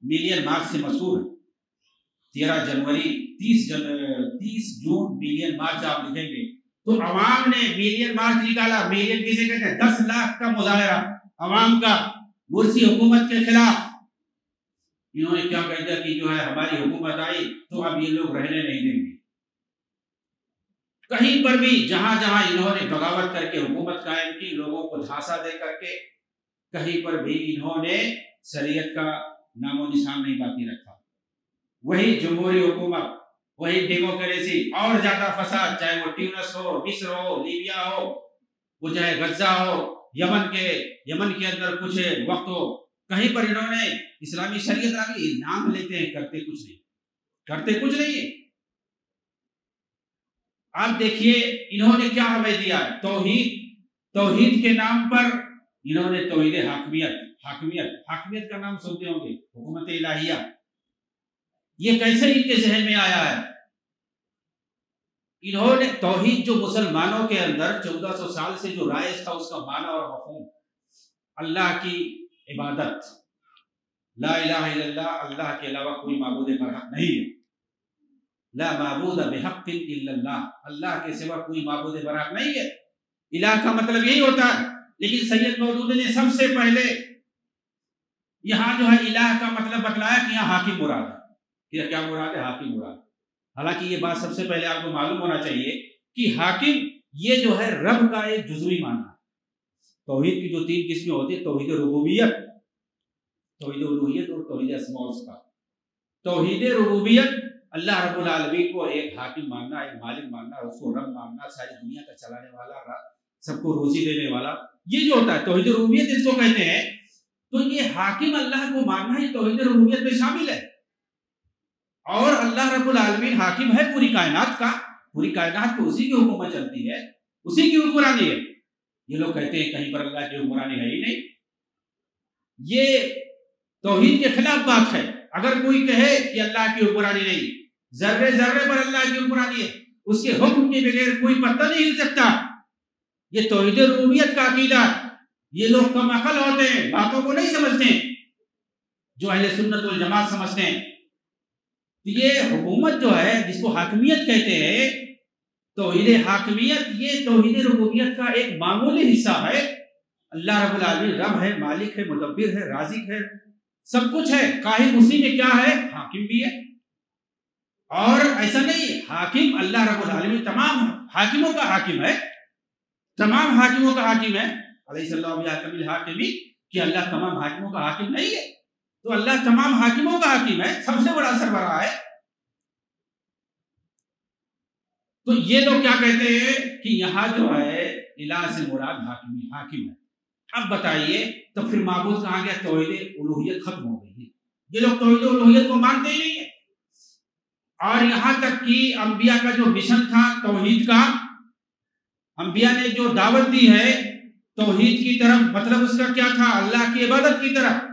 ملین مارچ سے مشہور ہے. 13 جنوری 30 جون ملین مارچ آپ لکھیں گے تو عوام نے ملین مارچ نکالا. ملین کسے کہتے ہیں؟ 10 لاکھ کا مظاہرہ عوام کا مرسی حکومت کے خلاف. انہوں نے کیا کہہ دیا کہ جو ہے ہماری حکومت آئی تو اب یہ لوگ رہنے نہیں دیں گے. کہیں پر بھی جہاں جہاں انہوں نے بغاوت کر کے حکومت قائم کی, لوگوں کو دھاسا دے کر کے, کہیں پر بھی انہوں نے شریعت کا نام و نشان نہیں باقی رکھا. وہی جمہوری حکومت, وہی ڈیموکریسی, اور زیادہ فساد, چاہے وہ ٹیونس ہو, مصر ہو, لیبیا ہو, وہ چاہے غزہ ہو, یمن کے اندر کچھ وقت ہو, کہیں پر انہوں نے اسلامی شریعت آگے نام لیتے ہیں, کرتے کچھ نہیں. آپ دیکھیے انہوں نے کیا ہمیں دیا ہے؟ توحید کے نام پر انہوں نے توحید حاکمیت کا نام سنتے ہوں گے, حکومت الہیہ. یہ کیسے ان کے ذہن میں آیا ہے؟ انہوں نے توحید جو مسلمانوں کے اندر 1400 سال سے جو رائج تھا اس کا معنی اور مفہوم, اللہ کی عبادت, لا الہ الا اللہ, اللہ کے علاوہ کوئی معبود برحق نہیں ہے. لا معبود بحق الا اللہ, اللہ کے سوا کوئی معبود برحق نہیں ہے. الہ کا مطلب یہی ہوتا ہے. لیکن سید مودودی نے سب سے پہلے یہاں جو ہے الہ کا مطلب بتلایا کہ یہاں حاکم مراد ہے. کیا مراد ہے؟ حاکم مراد. حالانکہ یہ بات سب سے پہلے آپ کو معلوم ہونا چاہیے کہ حاکم یہ جو ہے رب کا ایک جزوی معنی ہے. توحید کی جو 3 قسمیں ہوتی ہیں, توحید ربوبیت, توحید الوہیت اور توحید اسماء و صفات. توحید ربوبیت اللہ رب العالمین کو ایک حاکم ماننا, ایک مالک ماننا, اس کو رب ماننا, ساری دنیا کا چلانے والا, سب کو روزی دینے والا, یہ جو ہوتا ہے توحید ربوبیت اس کو کہتے ہیں. تو یہ حاکم اللہ کو ماننا یہ توحید ربوبیت میں شامل ہے. اور اللہ رب العالمین حاکم ہے پوری کائنات کا, پوری کائنات کو اسی کی حکومت چلتی ہے, اسی کی حکمرانی ہے. یہ لوگ کہتے ہیں کہیں پر اللہ کی حکمرانی ہے ہی نہیں. یہ توحید کے خلاف بات ہے. اگر کوئی کہے کہ اللہ کی حکمرانی نہیں, ذرے ذرے پر اللہ کی حکمرانی ہے، اس کے حکم کے بغیر کوئی پتہ نہیں ہل سکتا۔ یہ توحید ربوبیت کا عقیدہ، یہ لوگ کم عقل ہوتے ہیں، باتوں کو نہیں سمجھتے ہیں جو اہل سنت والجماعت سمجھتے ہیں۔ یہ حکومت جو ہے جس کو حاکمیت کہتے ہیں، توحید حاکمیت، یہ توحید ربوبیت کا ایک معمولی حصہ ہے۔ اللہ رب العالمین رب ہے، مالک ہے، مدبر ہے، رازق ہے، سب کچھ ہے، قاہر اسی میں کیا ہے، حاکم بھی ہے۔ اور ایسا نہیں، حاکم اللہ رب العالمین تمام حاکموں کا حاکم ہے، تمام حاکموں کا حاکم ہے۔ علیہ اللہ بحکم الحاکمین، کہ اللہ تمام حاکموں کا حاکم نہیں ہے، تو اللہ تمام حاکموں کا حاکم ہے، سب سے بڑا سربراہ ہے۔ تو یہ لوگ کیا کہتے ہیں کہ یہاں جو ہے الہ سے مراد حاکم ہے۔ اب بتائیے تو پھر معبود کہاں گیا؟ توحید الوہیت ختم ہو گئی ہے۔ یہ لوگ توحید الوہیت کو مانتے ہی نہیں ہیں، اور یہاں تک کہ انبیاء کا جو مشن تھا توحید کا، انبیاء نے جو دعوت دی ہے توحید کی طرف، مطلب اس کا کیا تھا؟ اللہ کی عبادت کی طرف۔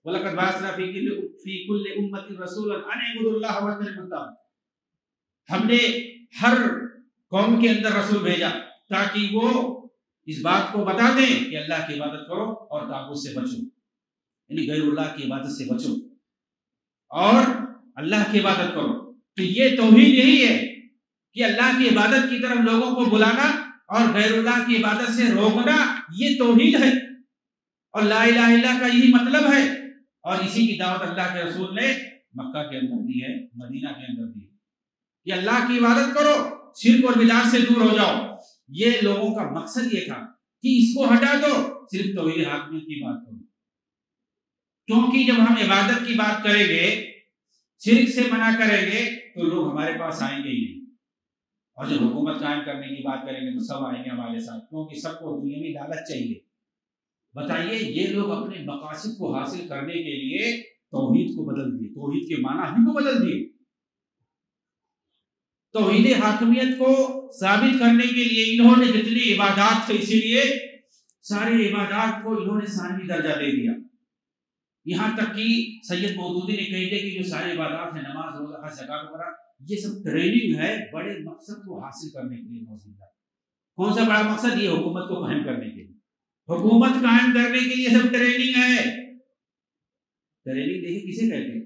وَلَقَدْ بَعَثْنَا فِي كُلِّ أُمَّةٍ رَسُولًا أَنِ اعْبُدُوا اللَّهَ وَاجْتَنِبُوا الطَّاغُوتَ، ہم نے ہر قوم کے اندر رسول بھیجا تاکہ وہ اس بات کو بتا دیں کہ اللہ کی عبادت کرو اور طاغوت سے بچو، یعنی غیر اللہ کی عبادت سے بچو اور اللہ کی عبادت کرو۔ تو یہ توحید یہی ہے کہ اللہ کی عبادت کی طرف لوگوں کو بلانا اور غیر اللہ کی عبادت سے روکنا، یہ توحید ہے، اور لا الہ الا اللہ کا یہی مطلب ہے، اور اسی کی دعوت اللہ کے رسول نے مکہ کے اندر دی ہے، مدینہ کے اندر دی ہے کہ اللہ کی عبادت کرو، شرک اور بدعت سے دور ہو جاؤ۔ یہ لوگوں کا مقصد یہ تھا کہ اس کو ہٹا دو، صرف توحید حاکمیت کی بات کرو، کیونکہ جب ہم عبادت کی بات کریں گے، شرک سے منع کریں گے تو لوگ ہمارے پاس آئیں گے ہی نہیں، اور جب حکومت قائم کرنے کی بات کریں گے تو سب آئیں گے ہمارے ساتھ، کیونکہ سب کو دنیاوی لالچ چاہیے۔ بتائیے یہ لوگ اپنے مقاصد کو حاصل کرنے کے لیے توحید کو بدل دیے، توحید کے معنی ہی کو بدل دیے۔ توحید حاکمیت کو ثابت کرنے کے لیے انہوں نے جتنی عبادات تھے، اسی لیے ساری عبادات کو انہوں نے ثانوی درجہ دے دیا، یہاں تک کہ سید مودودی نے کہہ دیا کہ جو ساری عبادات ہیں، نماز، روزہ، حج، زکات وغیرہ، یہ سب ٹریننگ ہے بڑے مقصد کو حاصل کرنے کے لیے۔ موجودہ کون سا بڑا مقصد؟ یہ حکومت کو قائم کرنے کے لیے، حکومت قائم کرنے کے لیے سب ٹریننگ ہے۔ ٹریننگ دیکھیں کسے کہتے ہیں؟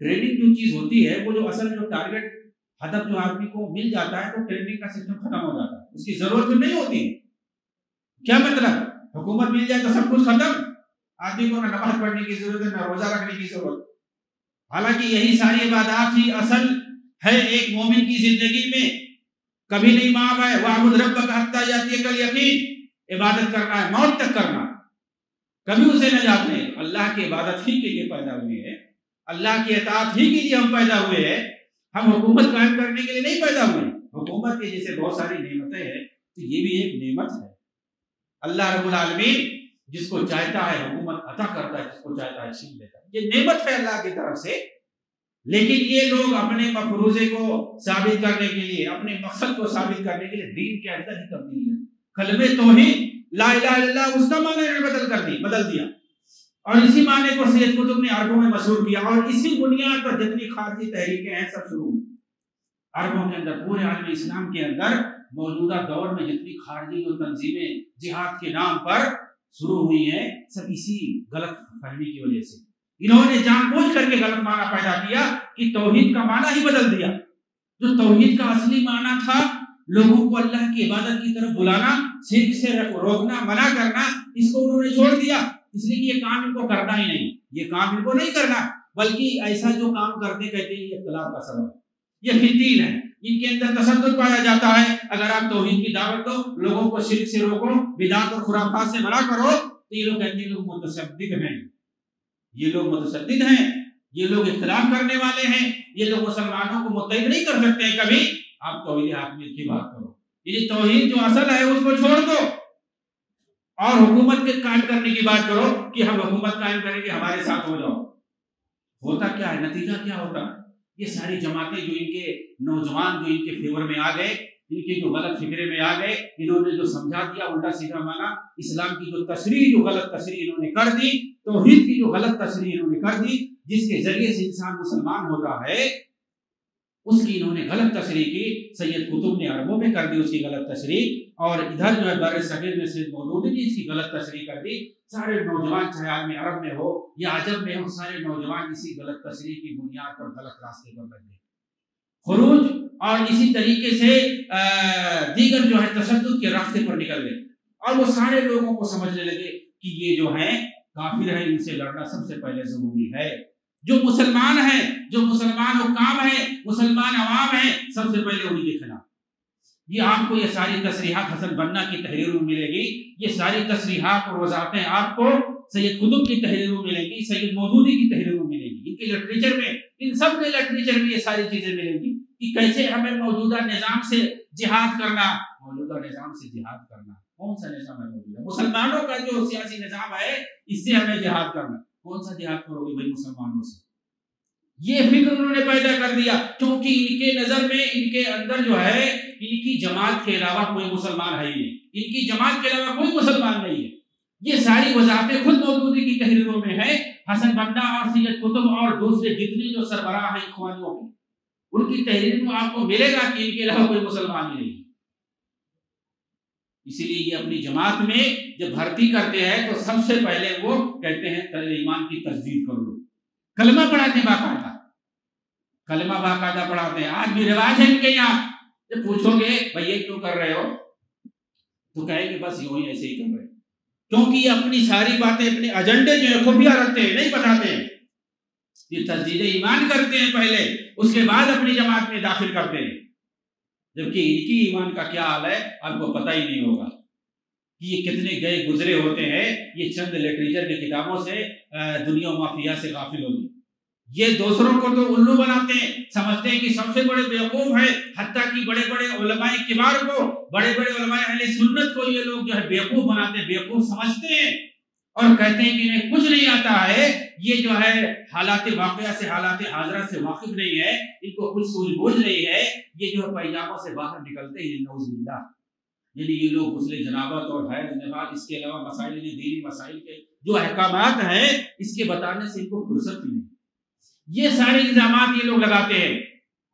ٹریننگ جو چیز ہوتی ہے، وہ جو اصل جو ٹارگٹ ہدف جو آدمی کو مل جاتا ہے تو ٹریننگ کا سسٹم ختم ہو جاتا ہے، اس کی ضرورت نہیں ہوتی۔ کیا مطلب؟ حکومت مل جائے تو سب کچھ ختم، آدمی کو نہ نماز پڑھنے کی ضرورت ہے، نہ روزہ رکھنے کی ضرورت۔ حالانکہ یہی ساری عبادات ہی اصل ہے ایک مومن کی زندگی میں، کبھی نہیں معاف ہے۔ وَاعْبُدْ رَبَّكَ حَتَّىٰ يَأْتِيَكَ الْيَقِينُ، عبادت کرنا ہے موت تک کرنا، کبھی اسے نجات نہیں۔ اللہ کی عبادت ہی کے لیے پیدا ہوئے ہیں، اللہ کی اطاعت ہی کے لیے ہم پیدا ہوئے ہیں، ہم حکومت قائم کرنے کے لیے نہیں پیدا ہوئے۔ حکومت کے جیسے بہت ساری نعمتیں ہیں تو یہ بھی ایک نعمت ہے۔ اللہ رب العالمین جس کو چاہتا ہے حکومت عطا کرتا ہے، جس کو چاہتا ہے چھین لیتا ہے، یہ نعمت ہے اللہ کی طرف سے۔ لیکن یہ لوگ اپنے مفروضے کو ثابت کرنے کے لیے، اپنے مقصد کو ثابت کرنے کے لیے دین کے اندر ہی تبدیلی ہے، کلمہ توحید لا الہ الا اللہ، اس کا معنی بدل دیا، اور اسی معنی کو سید قطب نے عربوں میں مشہور کیا، اور اسی بنیاد پر جتنی خارجی تحریکیں ہیں سب شروع ہوئی عربوں کے اندر۔ پورے عالم اسلام کے اندر موجودہ دور میں جتنی خارجی جو تنظیمیں جہاد کے نام پر شروع ہوئی ہیں، سب اسی غلط فہمی کی وجہ سے۔ انہوں نے جان بوجھ کر کے غلط معنی پیدا کیا کہ توحید کا معنی ہی بدل دیا۔ جو توحید کا اصلی معنی تھا لوگوں کو اللہ کی عبادت کی طرف بلانا، شرک سے روکنا، منع کرنا، اس کو انہوں نے چھوڑ دیا، اس لیے کہ یہ کام ان کو کرنا ہی نہیں، یہ کام ان کو نہیں کرنا، بلکہ ایسا جو کام کرتے کہتے ہیں یہ اختلاف کا سبب ہے، یہ فتیل ہے، ان کے اندر تشدد پایا جاتا ہے۔ اگر آپ توحید کی دعوت دو، لوگوں کو شرک سے روکو، بدعت اور خرافات سے منع کرو، تو یہ لوگ کہتے ہیں لوگ متشدد ہیں، یہ لوگ متشدد ہیں، یہ لوگ اختلاف کرنے والے ہیں، یہ لوگ مسلمانوں کو متحد نہیں کر سکتے ہیں کبھی۔ آپ توحید حاکمیت کی بات کرو، یعنی توحید جو اصل ہے اس کو چھوڑ دو اور حکومت کے قائم کرنے کی بات کرو کہ ہم حکومت قائم کریں گے، ہمارے ساتھ ہو جاؤ۔ ہوتا کیا ہے؟ نتیجہ کیا ہوتا ہے؟ یہ ساری جماعتیں جو ان کے نوجوان جو ان کے فیور میں آ گئے، ان کے جو غلط فکرے میں آ گئے، انہوں نے جو سمجھا دیا الٹا سیدھا مانا، اسلام کی جو تشریح جو غلط تشریح انہوں نے کر دی، توحید کی جو غلط تشریح انہوں نے کر دی، جس کے ذریعے سے انسان مسلمان ہوتا ہے، اس کی انہوں نے غلط تشریح کی، سید قطب نے عربوں میں کر دی اس کی غلط تشریح، اور ادھر جو ہے بر صغیر میں سید مودودی نے اس کی غلط تشریح کر دی۔ سارے نوجوان چاہے عالم عرب میں ہو یا عجم میں ہو، سارے نوجوان اسی غلط تشریح کی بنیاد پر غلط راستے پر لگ گئے، خروج اور اسی طریقے سے دیگر جو ہے تشدد کے راستے پر نکل گئے، اور وہ سارے لوگوں کو سمجھنے لگے کہ یہ جو ہیں کافر ہیں، ان سے لڑنا سب سے پہلے ضروری ہے۔ جو مسلمان ہیں، جو مسلمان حکام ہیں، مسلمان عوام ہیں، سب سے پہلے انہیں کے خلاف۔ یہ آپ کو یہ ساری تصریحات حسن بنا کی تحریروں میں ملے گی، یہ ساری تصریحات اور وضاحتیں آپ کو سید قطب کی تحریروں میں ملیں گی، سید مودودی کی تحریروں میں ملیں گی، ان کے لٹریچر میں، ان سب کے لٹریچر میں یہ ساری چیزیں ملیں گی کہ کیسے ہمیں موجودہ نظام سے جہاد کرنا، موجودہ نظام سے جہاد کرنا۔ کون سا نظام ہے موجودہ؟ مسلمانوں کا جو سیاسی نظام ہے، اس سے ہمیں جہاد کرنا۔ کون سا جہاد کرو گے بھائی مسلمانوں سے؟ یہ فکر انہوں نے پیدا کر دیا، کیونکہ ان کے نظر میں، ان کے اندر جو ہے، ان کی جماعت کے علاوہ کوئی مسلمان ہے ہی نہیں، ان کی جماعت کے علاوہ کوئی مسلمان نہیں ہے۔ یہ ساری وضاحتیں خود مودودی کی تحریروں میں ہے۔ حسن بنا اور سید قطب اور دوسرے جتنے جو سربراہ ہیں اخوانیوں کے، ان کی تحریر میں آپ کو ملے گا کہ ان کے علاوہ کوئی مسلمان ہی نہیں۔ اسی لیے یہ اپنی جماعت میں جب بھرتی کرتے ہیں تو سب سے پہلے وہ کہتے ہیں ایمان کی تجدید کر لو، کلمہ پڑھاتے ہیں، باقاعدہ کلمہ باقاعدہ پڑھاتے ہیں۔ آج بھی رواج ہے ان کے یہاں، جب پوچھو گے بھائی یہ کیوں کر رہے ہو تو کہیں گے بس یوں ہی ایسے ہی کر رہے ہیں، کیونکہ یہ اپنی ساری باتیں، اپنے ایجنڈے جو ہے خفیہ رکھتے ہیں، نہیں بتاتے ہیں۔ یہ تجدید ایمان کرتے ہیں پہلے، اس کے بعد اپنی جماعت میں داخل کرتے ہیں، جبکہ ان کی ایمان کا کیا حال ہے آپ کو پتہ ہی نہیں ہوگا کہ یہ کتنے گئے گزرے ہوتے ہیں۔ یہ چند لٹریچر کی کتابوں سے دنیا و مافیا سے غافل ہوتے ہیں۔ یہ دوسروں کو تو الو بناتے ہیں، سمجھتے ہیں کہ سب سے بڑے بیوقوف ہیں، حتیٰ کہ بڑے بڑے علماء کبار کو، بڑے بڑے علماء اہل سنت کو یہ لوگ جو ہے بیوقوف بناتے ہیں، بیوقوف سمجھتے ہیں، اور کہتے ہیں کہ انہیں کچھ نہیں آتا ہے، یہ جو ہے حالات واقعہ سے، حالات حاضرہ سے واقف نہیں ہے، ان کو کچھ سوجھ بوجھ نہیں ہے، یہ جو ہے پیجاموں سے باہر نکلتے ہیں، نعوذ باللہ۔ یعنی یہ لوگ غسل جنابت اور حیض نفاس، اس کے علاوہ مسائل دینی مسائل کے جو احکامات ہیں، اس کے بتانے سے ان کو فرصت ہی نہیں۔ یہ سارے الزامات یہ لوگ لگاتے ہیں۔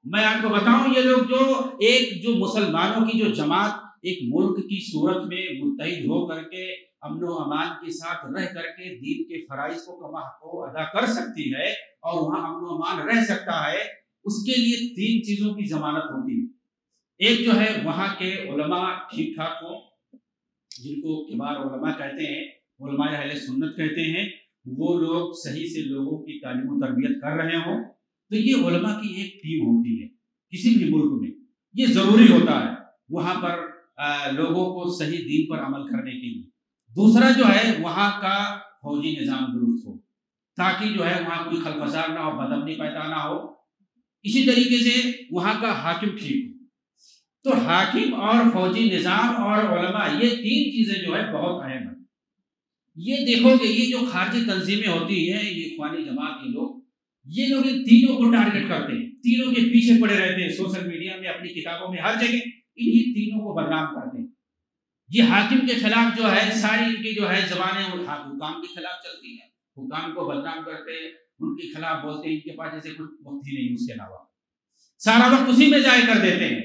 میں آپ کو بتاؤں، یہ لوگ جو مسلمانوں کی جو جماعت ایک ملک کی صورت میں متحد ہو کر کے امن و امان کے ساتھ رہ کر کے دین کے فرائض کو ادا کر سکتی ہے اور وہاں امن و امان رہ سکتا ہے، اس کے لیے 3 چیزوں کی ضمانت ہوتی ہے۔ ایک جو ہے وہاں کے علماء ٹھیک ٹھاک ہوں، جن کو کبار علماء کہتے ہیں، علماء اہل سنت کہتے ہیں، وہ لوگ صحیح سے لوگوں کی تعلیم و تربیت کر رہے ہوں، تو یہ علماء کی ایک ٹیم ہوتی ہے کسی بھی ملک میں۔ یہ ضروری ہوتا ہے وہاں پر لوگوں کو صحیح دین پر عمل کرنے کے لیے۔ دوسرا جو ہے وہاں کا فوجی نظام درست ہو، تاکہ جو ہے وہاں کوئی خلفشار نہ ہو، بدامنی پیدا نہ ہو۔ اسی طریقے سے وہاں کا حاکم ٹھیک ہو۔ تو حاکم اور فوجی نظام اور علماء، یہ 3 چیزیں جو ہے بہت اہم ہیں۔ یہ دیکھو کہ یہ جو خارجی تنظیمیں ہوتی ہیں، یہ اخوانی جماعت کے لوگ، یہ لوگ ان تینوں کو ٹارگٹ کرتے ہیں، تینوں کے پیچھے پڑے رہتے ہیں، سوشل میڈیا میں، اپنی کتابوں میں، ہر جگہ انہی تینوں کو بدنام کرتے ہیں۔ یہ حاکم کے خلاف جو ہے ساری ان کی جو ہے زبانیں حکام کے خلاف چلتی ہیں، حکام کو بدنام کرتے ہیں، ان کے خلاف بولتے ہیں، ان کے پاس جیسے کچھ وقت ہی نہیں اس کے علاوہ، سارا وقت اسی میں ضائع کر دیتے ہیں،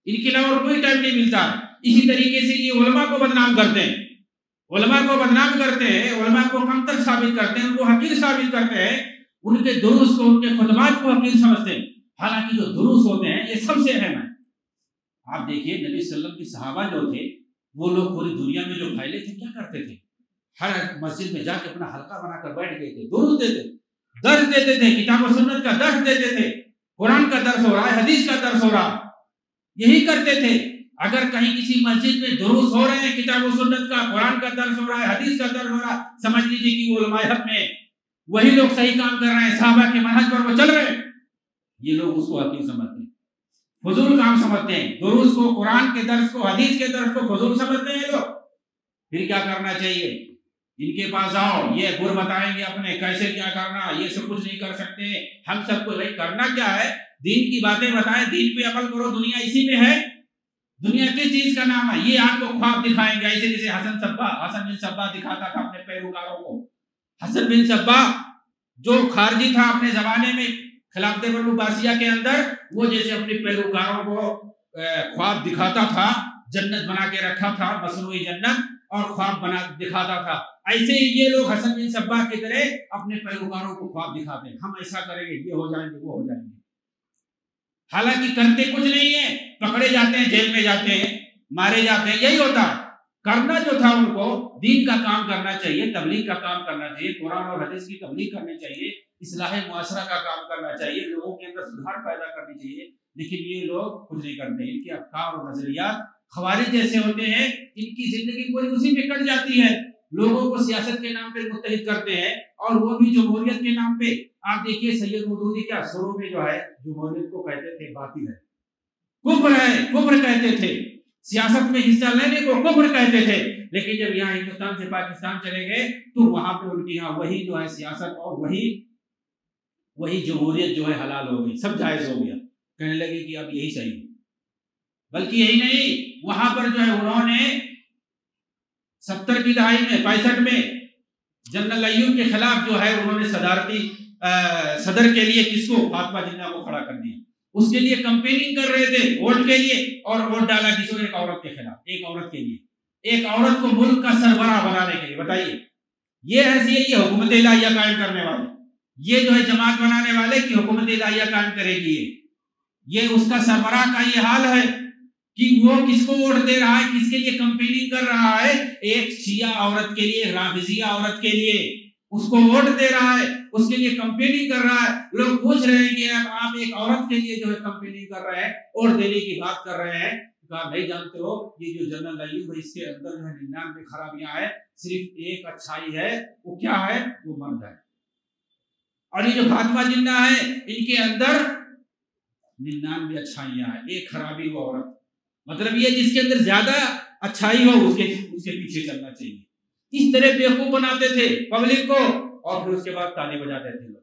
ان کے علاوہ کوئی ٹائم نہیں ملتا۔ اسی طریقے سے یہ علماء کو بدنام کرتے ہیں، علماء کو بدنام کرتے ہیں، علماء کو کمتر ثابت کرتے ہیں، ان کو حقیر ثابت کرتے ہیں، ان کے دروس کو، ان کے خطبات کو حقیر سمجھتے ہیں، حالانکہ جو دروس ہوتے ہیں یہ سب سے اہم ہے۔ آپ دیکھیے نبی صلی اللہ علیہ وسلم کے صحابہ جو تھے، وہ لوگ پوری دنیا میں جو پھیلے تھے، کیا کرتے تھے؟ ہر مسجد میں جا کے اپنا حلقہ بنا کر بیٹھ گئے تھے، دروس دیتے، درس دیتے تھے، کتاب و سنت کا درس دیتے تھے، قرآن کا درس ہو رہا ہے، حدیث کا درس ہو رہا، یہی کرتے تھے۔ اگر کہیں کسی مسجد میں دروس ہو رہے ہیں، کتاب و سنت کا، قرآن کا درس ہو رہا ہے، حدیث کا درس ہو رہا ہے، سمجھ لیجیے کہ وہ علماء حق میں وہی لوگ صحیح کام کر رہے ہیں، صحابہ کے منہج پر وہ چل رہے ہیں۔ یہ لوگ اس کو حقیر سمجھتے ہیں، فضول کام سمجھتے ہیں، دروس کو، قرآن کے درس کو، حدیث کے درس کو فضول سمجھتے ہیں لوگ۔ پھر کیا کرنا چاہیے؟ ان کے پاس آؤ، یہ گر بتائیں گے اپنے کیسے کیا کرنا، یہ سب کچھ نہیں کر سکتے، ہم سب کو بھائی کرنا کیا ہے؟ دین کی باتیں بتائیں، دین پہ عمل کرو، دنیا اسی میں ہے۔ دنیا کس چیز کا نام ہے؟ یہ آپ کو خواب دکھائیں گے، ایسے جیسے حسن بن صبا دکھاتا تھا اپنے پیروکاروں کو۔ حسن بن صبا جو خارجی تھا، اپنے زمانے میں خلافت بنو عباسیہ کے اندر وہ جیسے اپنے پیروکاروں کو خواب دکھاتا تھا، جنت بنا کے رکھا تھا، مصنوعی جنت، اور خواب بنا دکھاتا تھا، ایسے ہی یہ لوگ حسن بن صباح کی طرح اپنے پیروکاروں کو خواب دکھاتے ہیں، ہم ایسا کریں گے، یہ ہو جائیں گے، وہ ہو جائیں گے، حالانکہ کرتے کچھ نہیں ہے، پکڑے جاتے ہیں، جیل میں جاتے ہیں، مارے جاتے ہیں، یہی ہوتا ہے۔ کرنا جو تھا ان کو دین کا کام کرنا چاہیے، تبلیغ کا کام کرنا چاہیے، قرآن اور حدیث کی تبلیغ کرنی چاہیے، اصلاح معاشرہ کا کام کرنا چاہیے، لوگوں کے اندر سدھار پیدا کرنی چاہیے، لیکن یہ لوگ کچھ نہیں کرتے، ان کے افکار اور نظریات خوارج جیسے ہوتے ہیں، ان کی زندگی پوری اسی میں کٹ جاتی ہے، لوگوں کو سیاست کے نام پہ متحد کرتے ہیں، اور وہ بھی جمہوریت کے نام پہ۔ آپ دیکھیے سید مودودی کیا شروع میں جو ہے جمہوریت کو کہتے تھے باطل ہے، کفر ہے، کفر کہتے تھے، سیاست میں حصہ لینے کو کفر کہتے تھے، لیکن جب یہاں ہندوستان سے پاکستان چلے گئے تو وہاں پہ ان کے یہاں وہی جو ہے سیاست اور وہی جمہوریت جو ہے حلال ہو گئی، سب جائز ہو گیا، کہنے لگے کہ اب یہی صحیح ہے۔ بلکہ یہی نہیں، وہاں پر جو ہے انہوں نے 70 کی دہائی میں 65 میں جنرل ایوب کے خلاف جو ہے انہوں نے صدارتی صدر کے لیے کس کو؟ فاطمہ جناح کو کھڑا کر دیا، اس کے لیے کمپیننگ کر رہے تھے ووٹ کے لیے، اور ووٹ ڈالا کس کو؟ ایک عورت کے خلاف، ایک عورت کے لیے، ایک عورت کو ملک کا سربراہ بنانے کے لیے۔ بتائیے یہ حیثیت، یہ حکومت الہیہ قائم کرنے والے، یہ جو ہے جماعت بنانے والے کی حکومت الہیہ قائم کرے گی، یہ اس کا سربراہ کا یہ حال ہے کہ وہ کس کو ووٹ دے رہا ہے، کس کے لیے کمپیننگ کر رہا ہے؟ ایک شیعہ عورت کے لیے، رافضیہ عورت کے لیے اس کو ووٹ دے رہا ہے، اس کے لیے کمپیننگ کر رہا ہے۔ لوگ پوچھ رہے ہیں کہ آپ ایک عورت کے لیے جو ہے کمپیننگ کر رہے ہیں، ووٹ دینے کی بات کر رہے ہیں، کہا نہیں جانتے ہو یہ جو جنرل ایوب ہے اس کے اندر جو ہے 99 خرابیاں ہیں، صرف ایک اچھائی ہے، وہ کیا ہے؟ وہ مرد ہے۔ اور یہ جو فاطمہ جناح ہے ان کے اندر 99 اچھائیاں ہیں، ایک خرابی وہ عورت، مطلب یہ جس کے اندر زیادہ اچھائی ہو اس کے پیچھے چلنا چاہیے۔ اس طرح بیوقوف بناتے تھے پبلک کو، اور پھر اس کے بعد تالی بجاتے تھے لوگ۔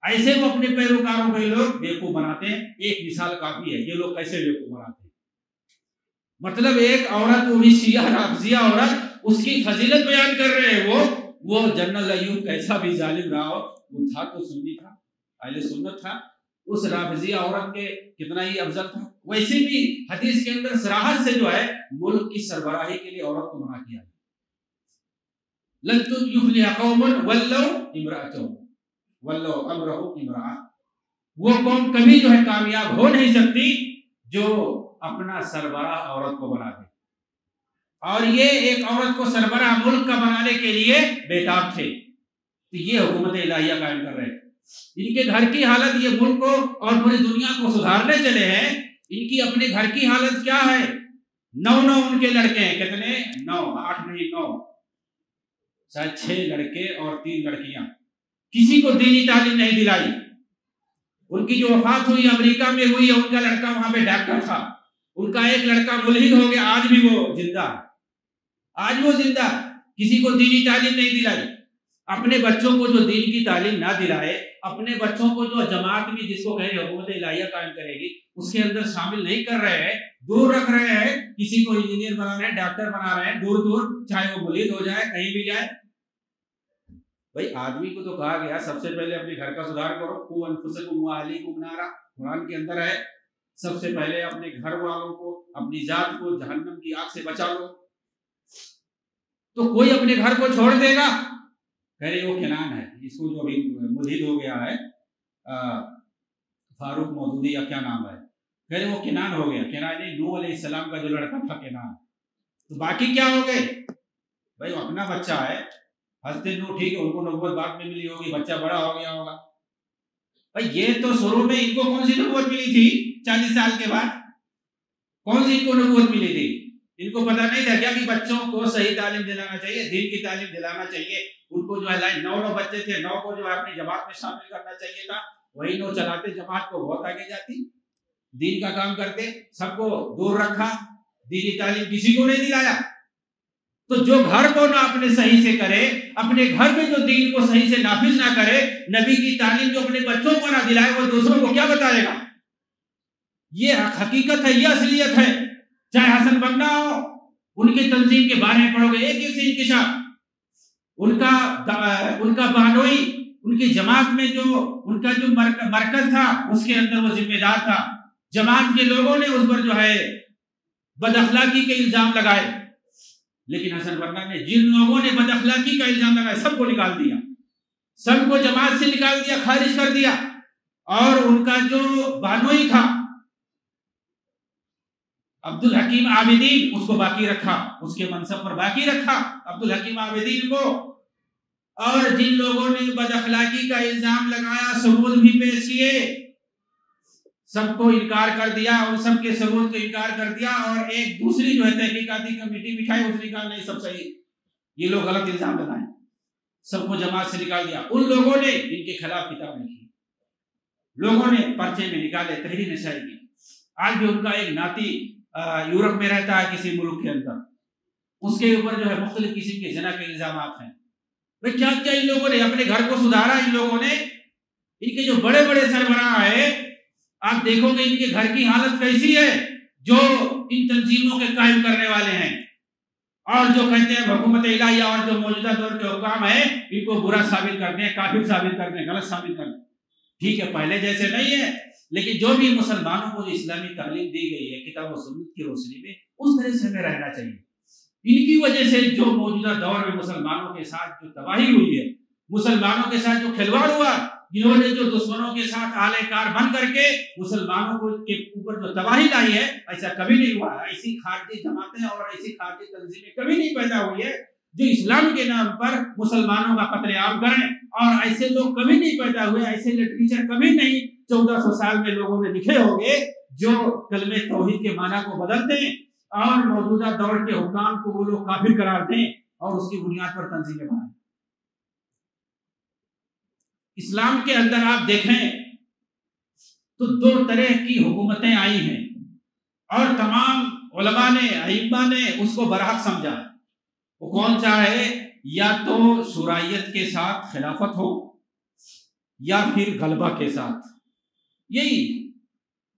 ایسے وہ اپنے پیروکاروں کو یہ لوگ بیوقوف بناتے ہیں۔ ایک مثال کافی ہے، یہ لوگ کیسے بیوقوف بناتے ہیں۔ مطلب ایک عورت، وہ بھی شیعہ رافضیہ عورت، اس کی فضیلت بیان کر رہے ہیں، وہ جنرل ایوب کیسا بھی ظالم رہا ہو، وہ تھا تو سنی تھا، اہل سنت تھا، اس رافضیہ عورت کے کتنا ہی افضل تھا۔ ویسے بھی حدیث کے اندر صراحت سے جو ہے ملک کی سربراہی کے لیے عورت کو منع کیا ہے۔ لن یفلح قوم ولوا امرأتهم ولوا امرهم امرأة، وہ قوم کبھی جو ہے کامیاب ہو نہیں سکتی جو اپنا سربراہ عورت کو بنا دے، اور یہ ایک عورت کو سربراہ ملک کا بنانے کے لیے بےتاب تھے، تو یہ حکومت الہیہ قائم کر رہے تھے۔ ان کے گھر کی حالت، یہ ملک کو اور پوری دنیا کو سدھارنے چلے ہیں، ان کی اپنے گھر کی حالت کیا ہے؟ 9 ان کے لڑکے ہیں، کتنے؟ 9، 8 نہیں 9، شاید 6 لڑکے اور 3 لڑکیاں، کسی کو دینی تعلیم نہیں دلائی۔ ان کی جو وفات ہوئی امریکہ میں ہوئی ہے، ان کا لڑکا وہاں پہ ڈاکٹر تھا، ان کا ایک لڑکا ملحد ہو گیا، آج بھی وہ زندہ، آج وہ زندہ، کسی کو دینی تعلیم نہیں دلائی۔ اپنے بچوں کو جو دین کی تعلیم نہ دلائے، اپنے بچوں کو جو جماعت میں جس کو کہیں حکومت الہیہ قائم کرے گی اس کے اندر شامل نہیں کر رہے ہیں، دور رکھ رہے ہیں، کسی کو انجینئر بنا رہے ہیں، ڈاکٹر بنا رہے ہیں، دور چاہے وہ ملحد ہو جائے، کہیں بھی جائے۔ بھائی آدمی کو تو کہا گیا سب سے پہلے اپنے گھر کا سدھار کرو، قوا انفسکم واہلیکم نارا، قرآن کے اندر ہے، سب سے پہلے اپنے گھر والوں کو، اپنی ذات کو جہنم کی آگ سے بچا لو۔ تو کوئی اپنے گھر کو چھوڑ دے گا؟ کہہ رہے وہ کنان ہے، اس کو جو ابھی ملحد ہو گیا ہے فاروق مودودی یا کیا نام ہے، کہہ رہے وہ کنان ہو گیا، کنان نوح علیہ السلام کا جو لڑکا تھا کنان، تو باقی کیا ہو گئے؟ بھائی اپنا بچہ ہے، حضرت نوح ٹھیک ہے ان کو نبوت بعد میں ملی ہوگی، بچہ بڑا ہو گیا ہوگا، بھائی یہ تو شروع میں ان کو کون سی نبوت ملی تھی؟ 40 سال کے بعد کون سی ان کو نبوت ملی تھی؟ ان کو پتہ نہیں تھا کیا کہ بچوں کو صحیح تعلیم دلانا چاہیے، دین کی تعلیم دلانا چاہیے، ان کو جو ہے 9 بچے تھے، 9 کو جو ہے اپنی جماعت میں شامل کرنا چاہیے تھا، وہی 9 چلاتے جماعت کو بہت آگے جاتی، دین کا کام کرتے، سب کو دور رکھا، دینی تعلیم کسی کو نہیں دلایا۔ تو جو گھر کو نہ اپنے صحیح سے کرے، اپنے گھر میں جو دین کو صحیح سے نافذ نہ کرے، نبی کی تعلیم جو اپنے بچوں کو نہ دلائے، وہ دوسروں کو کیا بتائے گا؟ یہ حقیقت ہے، یہ اصلیت ہے۔ چاہے حسن بننا ہو، ان کی تنظیم کے بارے میں پڑھو گے، ایک سے انکشاف، ان کا بہنوئی ان کی جماعت میں جو ان کا جو مرکز تھا اس کے اندر وہ ذمہ دار تھا. جماعت کے لوگوں نے اس پر جو ہے بد اخلاقی کے الزام لگائے، لیکن حسن بنا نے جن لوگوں نے بد اخلاقی کا الزام لگایا سب کو نکال دیا، سب کو جماعت سے نکال دیا، خارج کر دیا. اور ان کا جو بانوئی تھا عبد الحکیم عابدین، اس کو باقی رکھا، اس کے منصب پر باقی رکھا عبد الحکیم عابدین کو. اور جن لوگوں نے بد اخلاقی کا الزام لگایا ثبوت بھی پیش کیے، سب کو انکار کر دیا اور سب کے ثبوت کو انکار کر دیا. اور ایک دوسری جو ہے تحقیقاتی کمیٹی بٹھائی، اس نے کہا نہیں سب صحیح، یہ لوگ غلط الزام لگائے، سب کو جماعت سے نکال دیا. ان لوگوں نے ان کے خلاف کتاب لکھی، لوگوں نے پرچے میں نکالے، تحریر نشائی کی. آج بھی ان کا ایک ناتی یورپ میں رہتا ہے کسی ملک کے اندر، اس کے اوپر جو ہے مختلف قسم کے زنا کے الزامات ہیں. بھئی کیا کیا ان لوگوں نے اپنے گھر کو سدھارا. ان لوگوں نے، ان کے جو بڑے بڑے سربراہ ہیں، آپ دیکھو گے ان کے گھر کی حالت کیسی ہے، جو ان تنظیموں کے قائم کرنے والے ہیں اور جو کہتے ہیں حکومت الہیہ اور جو موجودہ دور کے حکام ہیں ان کو برا ثابت کرتے ہیں، کافر ثابت کرتے ہیں، غلط ثابت کرتے ہیں. ٹھیک ہے پہلے جیسے نہیں ہے، لیکن جو بھی مسلمانوں کو جو اسلامی تعلیم دی گئی ہے کتاب و سنت کی روشنی میں، اس طرح سے ہمیں رہنا چاہیے. ان کی وجہ سے جو موجودہ دور میں مسلمانوں کے ساتھ جو تباہی ہوئی ہے، مسلمانوں کے ساتھ جو کھلواڑ ہوا، جنہوں نے جو دشمنوں کے ساتھ آلے کار بن کر کے مسلمانوں کو کے اوپر جو تباہی لائی ہے، ایسا کبھی نہیں ہوا. ایسی خارجی جماعتیں اور ایسی خارجی تنظیمیں کبھی نہیں پیدا ہوئی ہے جو اسلام کے نام پر مسلمانوں کا قتل عام کریں. اور ایسے لوگ کبھی نہیں پیدا ہوئے، ایسے لٹریچر کبھی نہیں 1400 سال میں لوگوں نے لکھے ہوں گے جو کلمہ توحید کے معنی کو بدل دیں اور موجودہ دور کے حکام کو وہ لوگ کافر قرار دیں اور اس کی بنیاد پر تنظیمیں بنائیں. اسلام کے اندر آپ دیکھیں تو 2 طرح کی حکومتیں آئی ہیں اور تمام علماء نے، ائمہ نے اس کو برحق سمجھا. وہ کون سا ہے؟ یا تو شورائیت کے ساتھ خلافت ہو یا پھر غلبہ کے ساتھ. یہی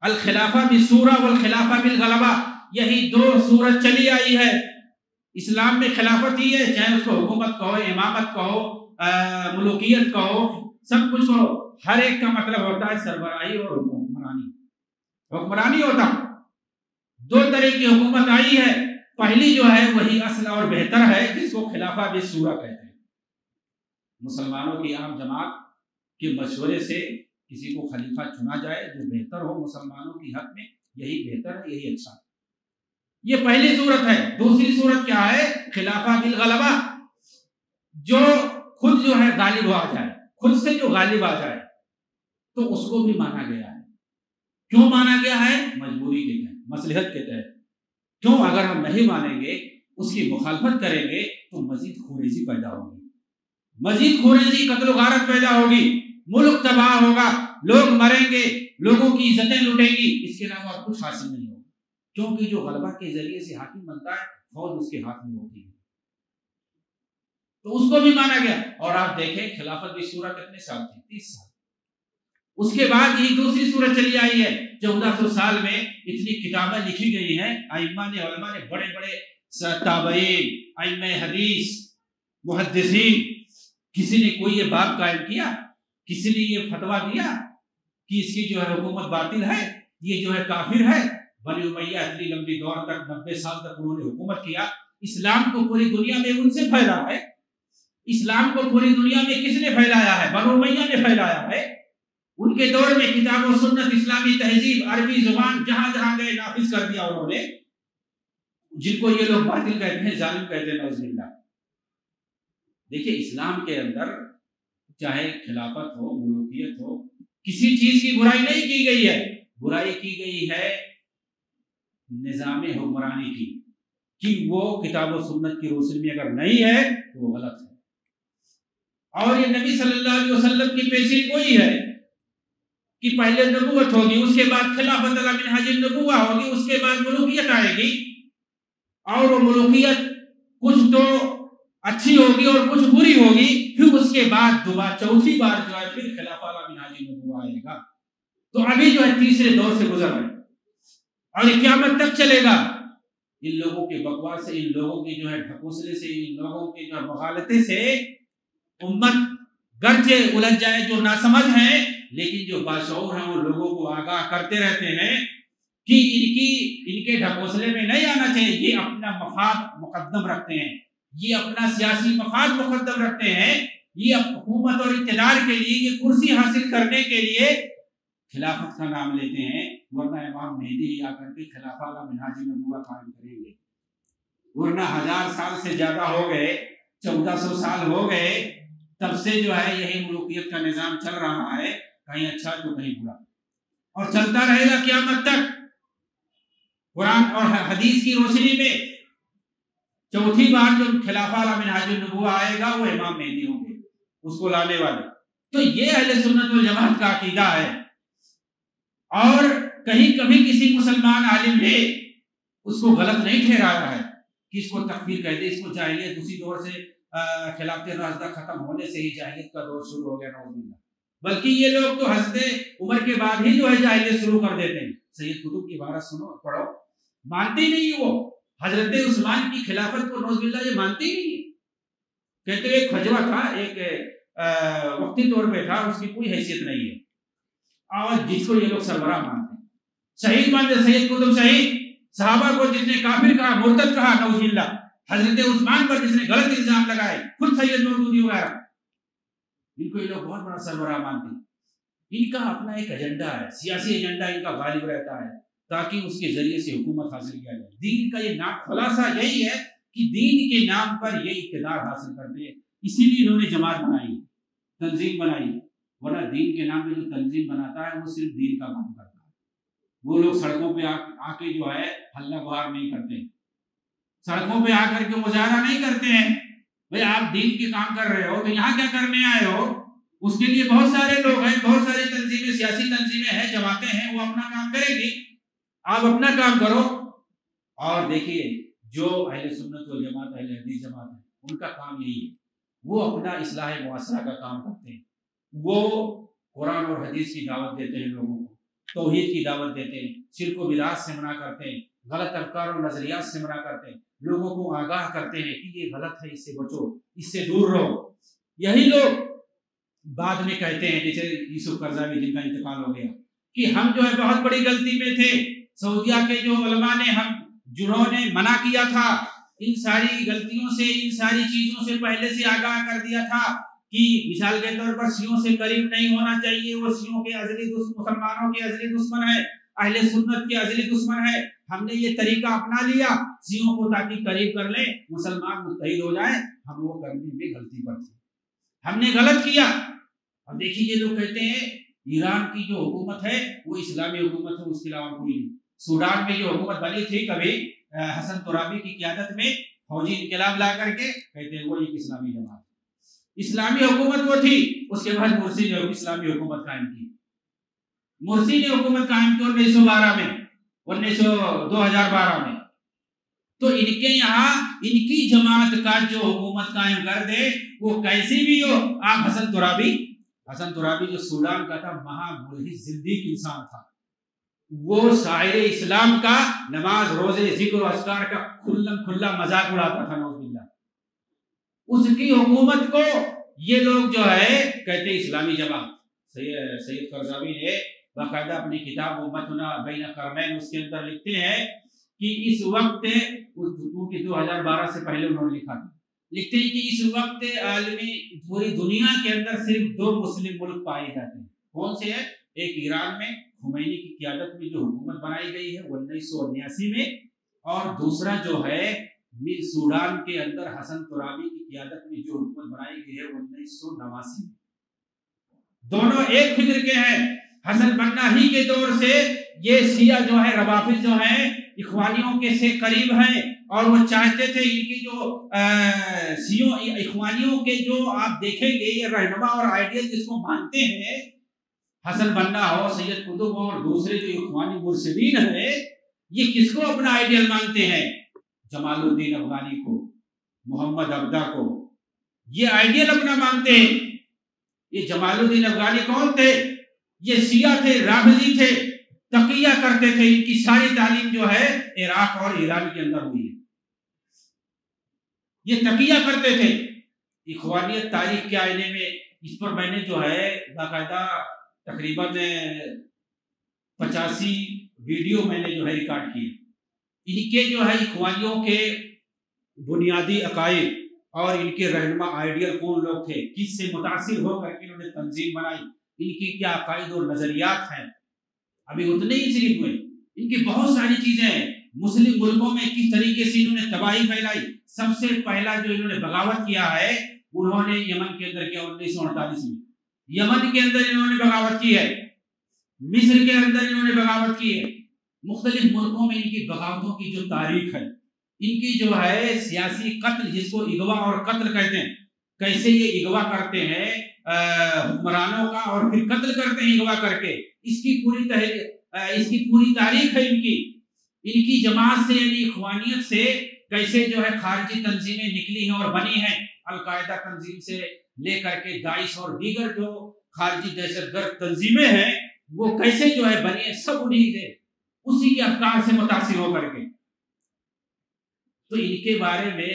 الخلافہ بالشورى والخلافہ بالغلبہ، یہی 2 صورت چلی آئی ہے. اسلام میں خلافت ہی ہے، چاہے اس کو حکومت کہو، امامت کہو، ملوکیت کہو، سب کچھ کہو، ہر ایک کا مطلب ہوتا ہے سربراہی اور حکمرانی ہوتا. 2 طرح کی حکومت آئی ہے. پہلی جو ہے وہی اصل اور بہتر ہے، جس کو خلافہ بالشورى کہتے ہیں. مسلمانوں کی عام جماعت کے مشورے سے کسی کو خلیفہ چنا جائے جو بہتر ہو مسلمانوں کی حق میں، یہی بہتر ہے، یہی اچھا ہے. یہ پہلی صورت ہے. دوسری صورت کیا ہے؟ خلافہ بالغلبہ، جو خود جو ہے غالب آ جائے، خود سے جو غالب آ جائے. تو اس کو بھی مانا گیا ہے. کیوں مانا گیا ہے؟ مجبوری کے تحت، مصلحت کے تحت. کیوں؟ اگر ہم نہیں مانیں گے، اس کی مخالفت کریں گے تو مزید خوریزی پیدا ہوگی، مزید خوریزی، قتل و غارت پیدا ہوگی، ملک تباہ ہوگا، لوگ مریں گے، لوگوں کی عزتیں لٹیں گی. اس کے علاوہ اور کچھ حاصل نہیں ہوگا، کیونکہ جو غلبہ کے ذریعے سے حاکم بنتا ہے فوج اس کے ہاتھ میں ہوتی ہے. تو اس کو بھی مانا گیا. اور آپ دیکھیں خلافت بالشورى کتنے سال تھی؟ 30 سال. اس کے بعد یہی دوسری صورت چلی آئی ہے. 1400 سال میں اتنی کتابیں لکھی گئی ہیں ائمہ نے، علماء نے، بڑے بڑے تابعین، ائمہ حدیث، محدثین. کسی نے کوئی یہ باب قائم کیا؟ کسی نے یہ فتویٰ دیا کہ اس کی جو ہے حکومت باطل ہے، یہ جو ہے کافر ہے؟ بنی امیہ اتنی لمبی دور تک 90 سال تک انہوں نے حکومت کیا. اسلام کو پوری دنیا میں ان سے پھیلا ہے. اسلام کو پوری دنیا میں کس نے پھیلایا ہے؟ بنو امیہ نے پھیلایا ہے. ان کے دور میں کتاب و سنت، اسلامی تہذیب، عربی زبان جہاں جہاں گئے نافذ کر دیا انہوں نے، جن کو یہ لوگ باطل کہتے ہیں، ظالم کہتے ہیں، نعوذ باللہ. دیکھیے اسلام کے اندر چاہے خلافت ہو، ملوکیت ہو، کسی چیز کی برائی نہیں کی گئی ہے. برائی کی گئی ہے نظام حکمرانی کی، کہ وہ کتاب و سنت کی روشنی میں اگر نہیں ہے تو وہ غلط ہے. اور یہ نبی صلی اللہ علیہ وسلم کی پیشی گوئی ہے کہ پہلے نبوت ہوگی، اس کے بعد خلافت علی منہاج النبوہ ہوگی، اس کے بعد ملوکیت آئے گی. اور وہ ملوکیت کچھ تو اچھی ہوگی اور کچھ بری ہوگی. پھر اس کے بعد دوبارہ چوتھی بار جو ہے پھر خلافہ علی منہاج النبوہ آئے گا. تو ابھی جو ہے تیسرے دور سے گزر رہے اور یہ قیامت تک چلے گا. ان لوگوں کے بکواس سے، ان لوگوں کی جو ہے ڈھکوسلے سے، ان لوگوں کے جو ہے مغالطے سے امت گرچہ الجھ جائے جو ناسمجھ ہیں، لیکن جو باشعور ہیں وہ لوگوں کو آگاہ کرتے رہتے ہیں کہ ان کے ڈھکوسلے میں نہیں آنا چاہیے، یہ اپنا مفاد مقدم رکھتے ہیں، یہ اپنا سیاسی مفاد مقدم رکھتے ہیں، یہ حکومت اور اقتدار کے لیے، یہ کرسی حاصل کرنے کے لیے خلافت کا نام لیتے ہیں، ورنہ امام مہدی آ کر کے خلافہ علی منہاج النبوہ قائم کریں گے، ورنہ 1000 سال سے زیادہ ہو گئے، 1400 سال ہو گئے، تب سے جو ہے یہی ملوکیت کا نظام چل رہا ہے، کہیں اچھا تو کہیں برا، اور چلتا رہے گا قیامت تک۔ قرآن اور حدیث کی روشنی میں چوتھی بار جو خلافہ علی منہاج النبوہ آئے گا وہ امام مہدی ہوں گے، اس کو لانے والے۔ تو یہ اہل سنت والجماعت کا عقیدہ ہے، اور کہیں کبھی کسی مسلمان عالم نے اس کو غلط نہیں ٹھہرایا ہے کہ اس کو تکفیر کہتے، اس کو جاہلیت اسی دور سے خلافت راشدہ ختم ہونے سے ہی جاہلیت کا دور شروع ہو گیا، نعوذ باللہ۔ بلکہ یہ لوگ تو حضرت عمر کے بعد ہی جو ہے جاہلیت شروع کر دیتے ہیں۔ سید قطب کی عبارت سنو، پڑھو، مانتے نہیں وہ حضرت عثمان کی خلافت کو، نعوذ باللہ، یہ مانتے ہی نہیں، کہتے ایک خجوہ تھا، ایک وقتی طور پہ تھا، اس کی کوئی حیثیت نہیں ہے، اور جس کو یہ لوگ سربراہ مانتے ہیں، شہید مانتے، سید قطب شہید، صحابہ کو جس نے کافر کہا، مرتد کہا، نعوذ باللہ، حضرت عثمان پر جس نے غلط الزام لگائے، خود سید مودودی وغیرہ، ان کو یہ لوگ بہت بڑا سربراہ مانتے ہیں۔ ان کا اپنا ایک ایجنڈا ہے، سیاسی ایجنڈا ان کا غالب رہتا ہے، تاکہ اس کے ذریعے سے حکومت حاصل کیا جائے۔ دین کا یہ نام، خلاصہ یہی ہے کہ دین کے نام پر یہ اقتدار حاصل کرتے ہیں، اسی لیے انہوں نے جماعت بنائی، تنظیم بنائی، ورنہ دین کے نام پہ جو تنظیم بناتا ہے وہ صرف دین کا کام کرتا ہے۔ وہ لوگ سڑکوں پہ آ کے جو ہے ہلہ گہار نہیں کرتے، سڑکوں پہ آ کر کے مظاہرہ نہیں کرتے ہیں، بھئی آپ دین کے کام کر رہے ہو تو یہاں کیا کرنے آئے ہو؟ اس کے لیے بہت سارے لوگ ہیں، بہت ساری تنظیمیں، سیاسی تنظیمیں ہیں، جماعتیں ہیں، وہ اپنا کام کریں گی، آپ اپنا کام کرو۔ اور دیکھیے جو اہل سنت والجماعت، اہل حدیث جماعت ہے، ان کا کام یہی ہے، وہ اپنا اصلاح معاشرہ کا کام کرتے ہیں، وہ قرآن اور حدیث کی دعوت دیتے ہیں، لوگوں کو توحید کی دعوت دیتے ہیں، شرک و بدعات سے منع کرتے ہیں، غلط افکار اور نظریات سے منع کرتے ہیں، لوگوں کو آگاہ کرتے ہیں کہ یہ غلط ہے، اس سے بچو، اس سے دور رہو۔ یہی لوگ بعد میں کہتے ہیں، جیسے یوسف قرضاوی جن کا انتقال ہو گیا، کہ ہم جو ہے بہت بڑی غلطی میں تھے، سعودیہ کے جو علماء نے جنہوں نے منع کیا تھا، ان ساری غلطیوں سے، ان ساری چیزوں سے پہلے سے آگاہ کر دیا تھا کہ مثال کے طور پر شیعوں سے قریب نہیں ہونا چاہیے، وہ شیعوں کے ازلی مسلمانوں کے ازلی دشمن ہے، اہل سنت کے ازلی دشمن ہے۔ ہم نے یہ طریقہ اپنا لیا شیعوں کو تاکہ قریب کر لیں، مسلمان متحد ہو جائیں، ہم وہ کرنے میں غلطی پر تھے، ہم نے غلط کیا۔ اب دیکھیے یہ لوگ کہتے ہیں ایران کی جو حکومت ہے وہ اسلامی حکومت ہے، اس کے علاوہ کوئی نہیں۔ سوڈان میں جو حکومت بنی تھی کبھی حسن ترابی کی قیادت میں، فوجی انقلاب لا کر کے، کہتے ہیں وہ ایک اسلامی جماعت، اسلامی حکومت وہ تھی۔ اس کے بعد مرسی نے اسلامی حکومت قائم کی، مرسی نے حکومت قائم کی 1912 میں، 2012 میں۔ تو ان کے یہاں ان کی جماعت کا جو حکومت قائم کر دے وہ کیسی بھی ہو، آپ حسن ترابی جو سوڈان کا تھا، مہا ملحد زندیق انسان تھا، وہ شاعر اسلام کا، نماز روزے ذکر و اذکار کا کھلا مذاق اڑاتا تھا، نعوذ باللہ۔ اس کی حکومت کو یہ لوگ جو ہے کہتے ہیں اسلامی جماعت۔ سید قرضاوی نے باقاعدہ اپنی کتاب امتنا بین قرنین، اس کے اندر لکھتے ہیں کہ اس وقت، کیونکہ 2012 سے پہلے انہوں نے لکھا تھا، لکھتے ہیں کہ اس وقت عالمی پوری دنیا کے اندر صرف 2 مسلم ملک پائے جاتے ہیں۔ کون سے ہیں؟ ایک ایران میں خمینی کی قیادت میں جو حکومت بنائی گئی ہے 1979 میں، اور دوسرا جو ہے سوڈان کے اندر حسن ترابی کی قیادت میں جو حکومت بنائی گئی ہے 1989 میں۔ دونوں ایک فکر کے ہیں۔ حسن بنا ہی کے دور سے یہ شیعہ جو ہے، روافض جو ہیں، اخوانیوں کے سے قریب ہیں، اور وہ چاہتے تھے ان کی جو شیعوں اخوانیوں کے جو آپ دیکھیں گے یہ رہنما اور آئیڈیل جس کو مانتے ہیں، حسن بنا ہو، سید قطب ہو، اور دوسرے جو اخوانی مرشدین ہیں، یہ کس کو اپنا آئیڈیل مانتے ہیں؟ جمال الدین افغانی کو، محمد عبدہ کو، یہ آئیڈیل اپنا مانتے ہیں۔ یہ جمال الدین افغانی کون تھے؟ یہ شیعہ تھے، رافضی تھے، تقیہ کرتے تھے۔ ان کی ساری تعلیم جو ہے عراق اور ایران کے اندر ہوئی ہے، یہ تقیہ کرتے تھے۔ اخوانیت تاریخ کے آئینے میں اس پر میں نے جو ہے باقاعدہ تقریباً 85 ویڈیو میں نے جو ہے ریکارڈ کیے. ان کے جو ہے اخوانیوں کے بنیادی عقائد اور ان کے رہنما آئیڈیل کون لوگ تھے، کس سے متاثر ہو کر کے انہوں نے تنظیم بنائی، ان کی کیا عقائد اور نظریات ہیں. ابھی اتنے ہی صرف ہوئے، ان کی بہت ساری چیزیں ہیں. مسلم ملکوں میں کس طریقے سے انہوں نے تباہی پھیلائی. سب سے پہلا جو انہوں نے بغاوت کیا ہے انہوں نے یمن کے اندر کیا 1948 میں. یمن کے اندر انہوں نے بغاوت کی ہے، مصر کے اندر انہوں نے بغاوت کی ہے. مختلف ملکوں میں ان کی بغاوتوں کی جو تاریخ ہے، ان کی جو ہے سیاسی قتل جس کو اغوا اور قتل کہتے ہیں، کیسے یہ اغوا کرتے ہیں حکمرانوں کا اور پھر قتل کرتے ہیں اغوا کر کے، اس کی پوری تاریخ ہے. ان کی جماعت سے یعنی اخوانیت سے کیسے جو ہے خارجی تنظیمیں نکلی ہیں اور بنی ہیں. القاعدہ تنظیم سے لے کر کے داعش اور دیگر جو خارجی دہشت گرد تنظیمیں ہیں وہ کیسے جو ہے بنی ہیں، سب انہی سے اسی کے افکار سے متاثر ہو کر کے. تو ان کے بارے میں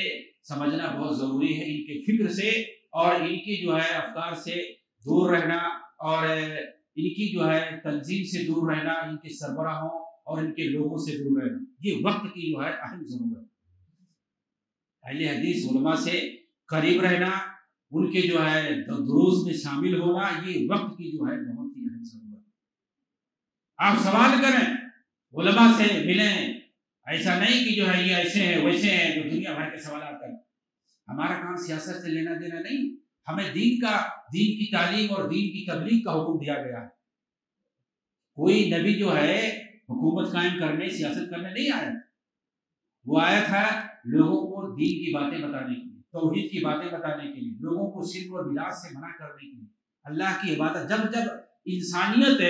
سمجھنا بہت ضروری ہے، ان کے فکر سے اور ان کی جو ہے افکار سے دور رہنا اور ان کی جو ہے تنظیم سے دور رہنا، ان کے سربراہوں اور ان کے لوگوں سے دور رہنا، یہ وقت کی جو ہے اہم ضرورت. اہل حدیث علماء سے قریب رہنا، ان کے جو ہے دروس میں شامل ہونا، یہ وقت کی جو ہے بہت ہی اہم ضرورت. آپ سوال کریں، علماء سے ملیں، ایسا نہیں کہ جو ہے یہ ایسے ہیں ویسے ہیں جو دنیا بھر کے سوالات کریں. ہمارا کام سیاست سے لینا دینا نہیں، ہمیں دین کی تعلیم اور دین کی تبلیغ کا حکم دیا گیا ہے. کوئی نبی جو ہے حکومت قائم کرنے سیاست کرنے نہیں آیا، وہ آیا تھا لوگوں کو دین کی باتیں بتانے کے لیے، توحید کی باتیں بتانے کے لیے، لوگوں کو شرک اور بدعت سے منع کرنے کے لیے، اللہ کی عبادت. جب انسانیت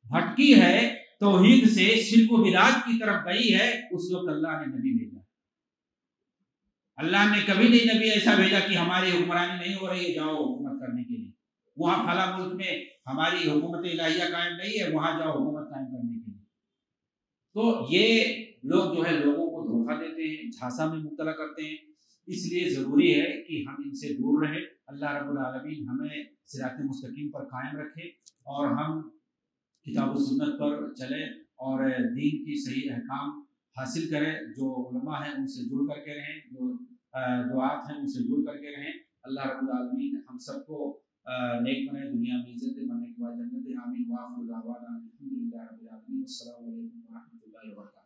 بھٹکی ہے توحید سے شرک و بدعت کی طرف گئی ہے، اس وقت اللہ نے نبی بھیجا. اللہ نے کبھی نہیں نبی ایسا بھیجا کہ ہماری حکمرانی نہیں ہو رہی ہے جاؤ حکومت کرنے کے لیے، وہاں فلاں ملک میں ہماری حکومت الہیہ قائم نہیں ہے وہاں جاؤ حکومت قائم کرنے کے لیے. تو یہ لوگ جو ہے لوگوں کو دھوکہ دیتے ہیں، جھانسا میں مبتلا کرتے ہیں. اس لیے ضروری ہے کہ ہم ان سے دور رہیں. اللہ رب العالمین ہمیں صراط مستقیم پر قائم رکھے اور ہم کتاب و سنت پر چلیں اور دین کی صحیح احکام حاصل کریں. جو علماء ہیں ان سے جڑ کر کے رہیں، جو دعات ہیں ان سے جڑ کر کے رہیں. اللہ رب العالمین ہم سب کو نیک بنائے، دنیا میں عزت دے، مرنے کے بعد جنت دے. آمین. وآخر دعوانا الحمدللہ رب العالمین. السلام علیکم ورحمۃ اللہ وبرکاتہ.